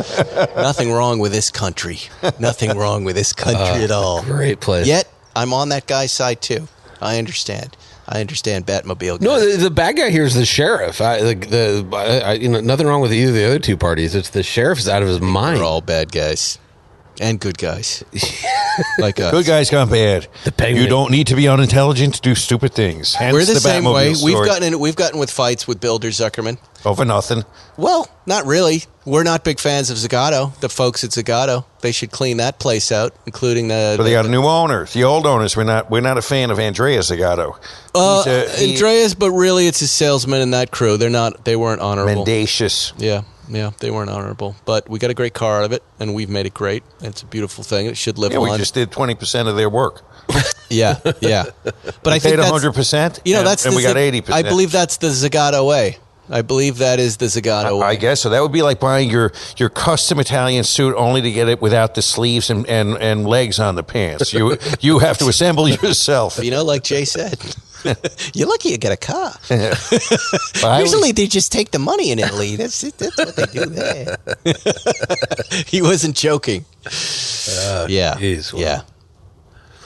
Nothing wrong with this country. Nothing wrong with this country at all. Great place. Yet, I'm on that guy's side, too. I understand. Batmobile. No, the bad guy here is the sheriff. Nothing wrong with either of the other 2 parties. It's the sheriff is out of his mind. They're all bad guys. And good guys. Like us. Good guys gone bad. You don't need to be unintelligent to do stupid things. Hence We're the same Batmobile way. story. We've gotten with fights with builders, Zuckerman. Over nothing. Well, not really. We're not big fans of Zagato. The folks at Zagato, they should clean that place out, including the. But they got a new owner. The old owners, we're not a fan of Andrea Zagato. Andreas, but really, it's his salesman and that crew. They weren't honorable. Mendacious. Yeah, they weren't honorable. But we got a great car out of it, and we've made it great. It's a beautiful thing. It should live on. We just did 20% of their work. Yeah. But I think paid 100%. And we got 80%. I believe that's the Zagato way. I believe that is the Zagato way. I guess so. That would be like buying your custom Italian suit only to get it without the sleeves and legs on the pants. You have to assemble yourself. Like Jay said. You're lucky you get a car. Usually they just take the money in Italy. That's what they do there. He wasn't joking. Geez, well.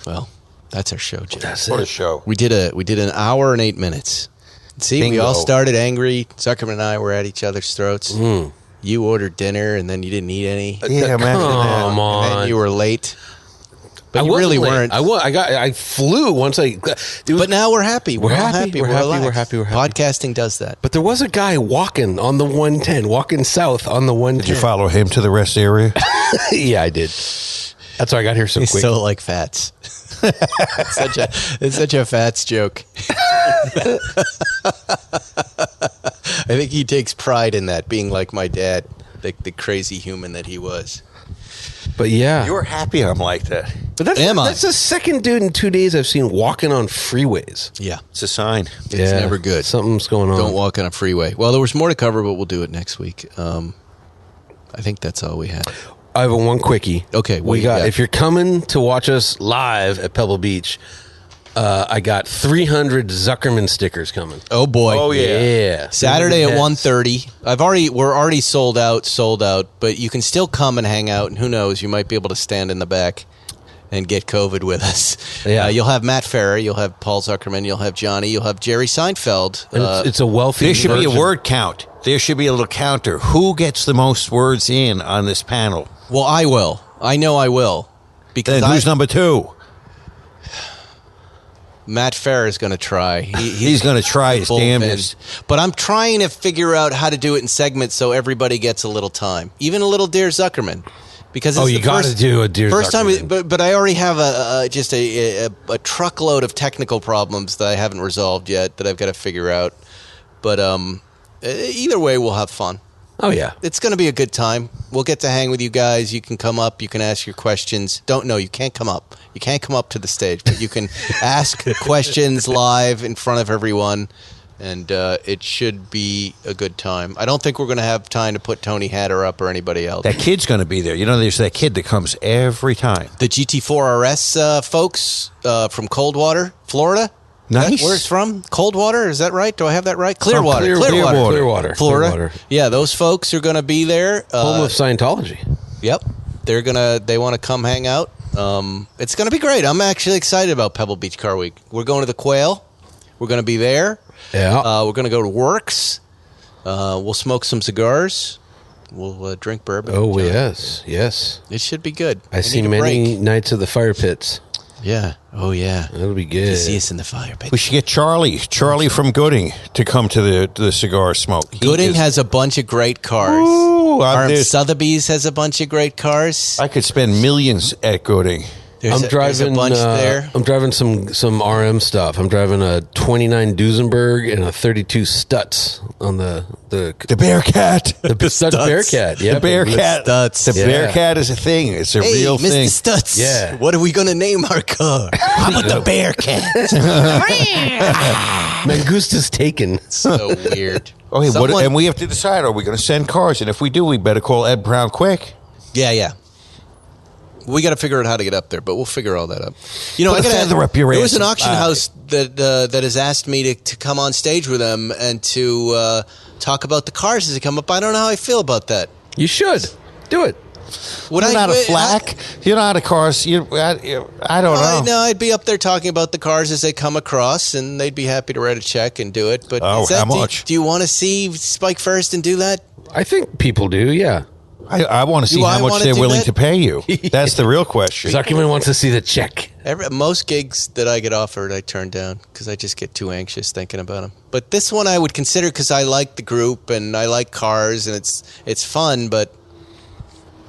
Well, that's our show, Jim. That's What a it. show. We did an hour and 8 minutes. See, we Bingo. all started angry. Zuckerman and I were at each other's throats. You ordered dinner, and then you didn't eat any. Yeah, Come And on. then you were late. But I you wasn't really late. weren't. I flew once But now we're happy. We're all happy. We're relaxed. happy. Podcasting does that. But there was a guy walking on the 110, walking south on the 110. Did you follow him to the rest area? Yeah, I did. That's why I got here so He's quick. so like fats. It's such a fats joke. I think he takes pride in that, being like my dad, the crazy human that he was. But yeah. You're happy I'm like that. But that's the second dude in 2 days I've seen walking on freeways. Yeah. It's a sign. It's never good. Something's going on. Don't walk on a freeway. Well, there was more to cover, but we'll do it next week. I think that's all we had. I have one quickie. Okay, what we you got. got? If you're coming to watch us live at Pebble Beach, I got 300 Zuckerman stickers coming. Oh boy. Oh, yeah. Yeah. Saturday at 1:30. 1:30. We're already sold out, but you can still come and hang out, and who knows, you might be able to stand in the back and get COVID with us. Yeah. You'll have Matt Farrer, you'll have Paul Zuckerman, you'll have Jonny, you'll have Jerry Seinfeld. And it's a wealthy. There should be a version. word count. There should be a little counter. Who gets the most words in on this panel? Well, I will. I know I will. Because Then who's number 2? Matt Farrer is going to try. He's going to try his bullpen. damnedest. But I'm trying to figure out how to do it in segments so everybody gets a little time. Even a little Dear Zuckerman. Because it's you the got to first- do a Dear First Zuckerman. time, but I already have just a truckload of technical problems that I haven't resolved yet that I've got to figure out. But either way, we'll have fun. Oh yeah. It's going to be a good time. We'll get to hang with you guys. You can come up. You can ask your questions. You can't come up. You can't come up to the stage, but you can ask questions live in front of everyone, and it should be a good time. I don't think we're going to have time to put Tony Hatter up or anybody else. That kid's going to be there. You know, there's that kid that comes every time. The GT4 RS folks from Coldwater, Florida. Nice. Where it's from? Coldwater? Is that right? Do I have that right? Clearwater. Clearwater. Florida. Yeah, those folks are going to be there. Home of Scientology. Yep. They want to come hang out. It's going to be great. I'm actually excited about Pebble Beach Car Week. We're going to the Quail. We're going to be there. Yeah. We're going to go to Works. We'll smoke some cigars. We'll drink bourbon. Oh yes. It should be good. I see need a many break. nights of the fire pits. Yeah. Oh, yeah. That'll be You good. see us in the fire pit. We should get Charlie from Gooding to come to the cigar smoke. Gooding has a bunch of great cars. Ooh, Sotheby's has a bunch of great cars. I could spend millions at Gooding. There's there's a bunch there. I'm driving some RM stuff. I'm driving a 29 Duesenberg and a 32 Stutz on the Bearcat. the Stutz Bearcat. Yeah, The Bearcat. Stutz. The Yeah. Bearcat is a thing. It's a Hey, real Mr. thing. Stutz. Yeah. What are we going to name our car? How about the Bearcat? Mangusta's taken. So weird. Okay, Someone- and we have to decide: are we going to send cars? And if we do, we better call Ed Brown quick. Yeah. We got to figure out how to get up there, but we'll figure all that up. You know, Put a feather up your there ass was an and auction fly. house that has asked me to come on stage with them and to talk about the cars as they come up. I don't know how I feel about that. You should do it. Would You're not a flack. You're not a cars. I don't know. No, I'd be up there talking about the cars as they come across, and they'd be happy to write a check and do it. But Oh, how much? Do you want to see Spike first and do that? I think people do. Yeah. I want to see Do I how much wanna they're do willing that? to pay you. That's the real question. Zuckerman wants to see the check. Most gigs that I get offered, I turn down because I just get too anxious thinking about them. But this one I would consider because I like the group and I like cars and it's fun. But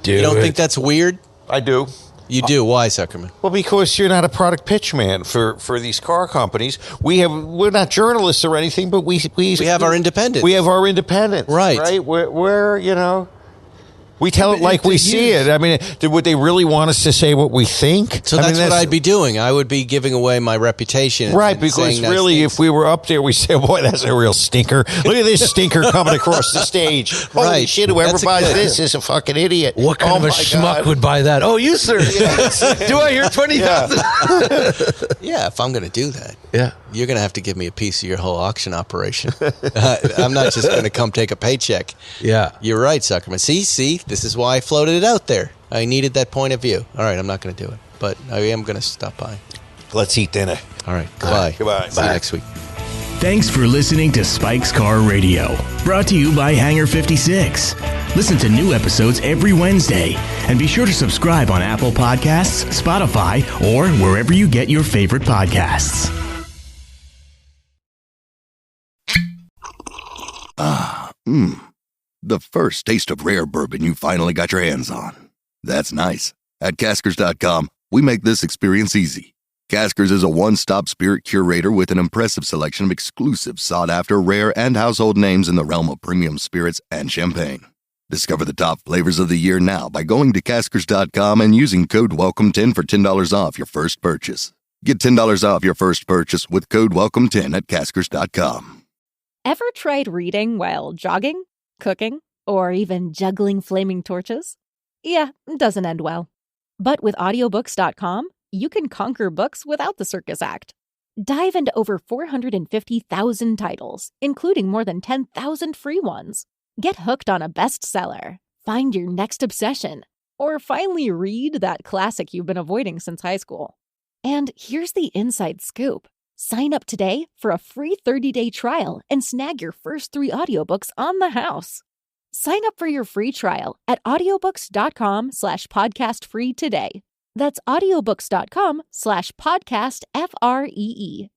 you don't think that's weird? I do. You do. Why, Zuckerman? Well, because you're not a product pitch man for these car companies. We're not journalists or anything, but we have our independence. We have our independence, Right. Right. We're we tell it like we see it. I mean, would they really want us to say what we think? So that's what I'd be doing. I would be giving away my reputation. Right, and because saying nice really, things. if we were up there, we say, boy, that's a real stinker. Look at this stinker coming across the stage. Holy Right. shit, whoever That's a buys good- this is a fucking idiot. What kind of a my schmuck God. would buy that? Oh, you, sir. Do I hear 20,000? Yeah, if I'm going to do that, Yeah. you're going to have to give me a piece of your whole auction operation. I'm not just going to come take a paycheck. Yeah. You're right, Zuckerman. See, this is why I floated it out there. I needed that point of view. All right, I'm not going to do it. but I am going to stop by. Let's eat dinner. All right. Goodbye. Goodbye. See you Bye. next week. Thanks for listening to Spike's Car Radio, brought to you by Hangar 56. Listen to new episodes every Wednesday, and be sure to subscribe on Apple Podcasts, Spotify, or wherever you get your favorite podcasts. The first taste of rare bourbon you finally got your hands on. That's nice. At Caskers.com, we make this experience easy. Caskers is a one-stop spirit curator with an impressive selection of exclusive, sought-after, rare, and household names in the realm of premium spirits and champagne. Discover the top flavors of the year now by going to Caskers.com and using code WELCOME10 for $10 off your first purchase. Get $10 off your first purchase with code WELCOME10 at Caskers.com. Ever tried reading while jogging, cooking, or even juggling flaming torches? Yeah, it doesn't end well. But with audiobooks.com, you can conquer books without the circus act. Dive into over 450,000 titles, including more than 10,000 free ones. Get hooked on a bestseller, find your next obsession, or finally read that classic you've been avoiding since high school. And here's the inside scoop. Sign up today for a free 30-day trial and snag your first 3 audiobooks on the house. Sign up for your free trial at audiobooks.com/podcastfree today. That's audiobooks.com/podcastfree.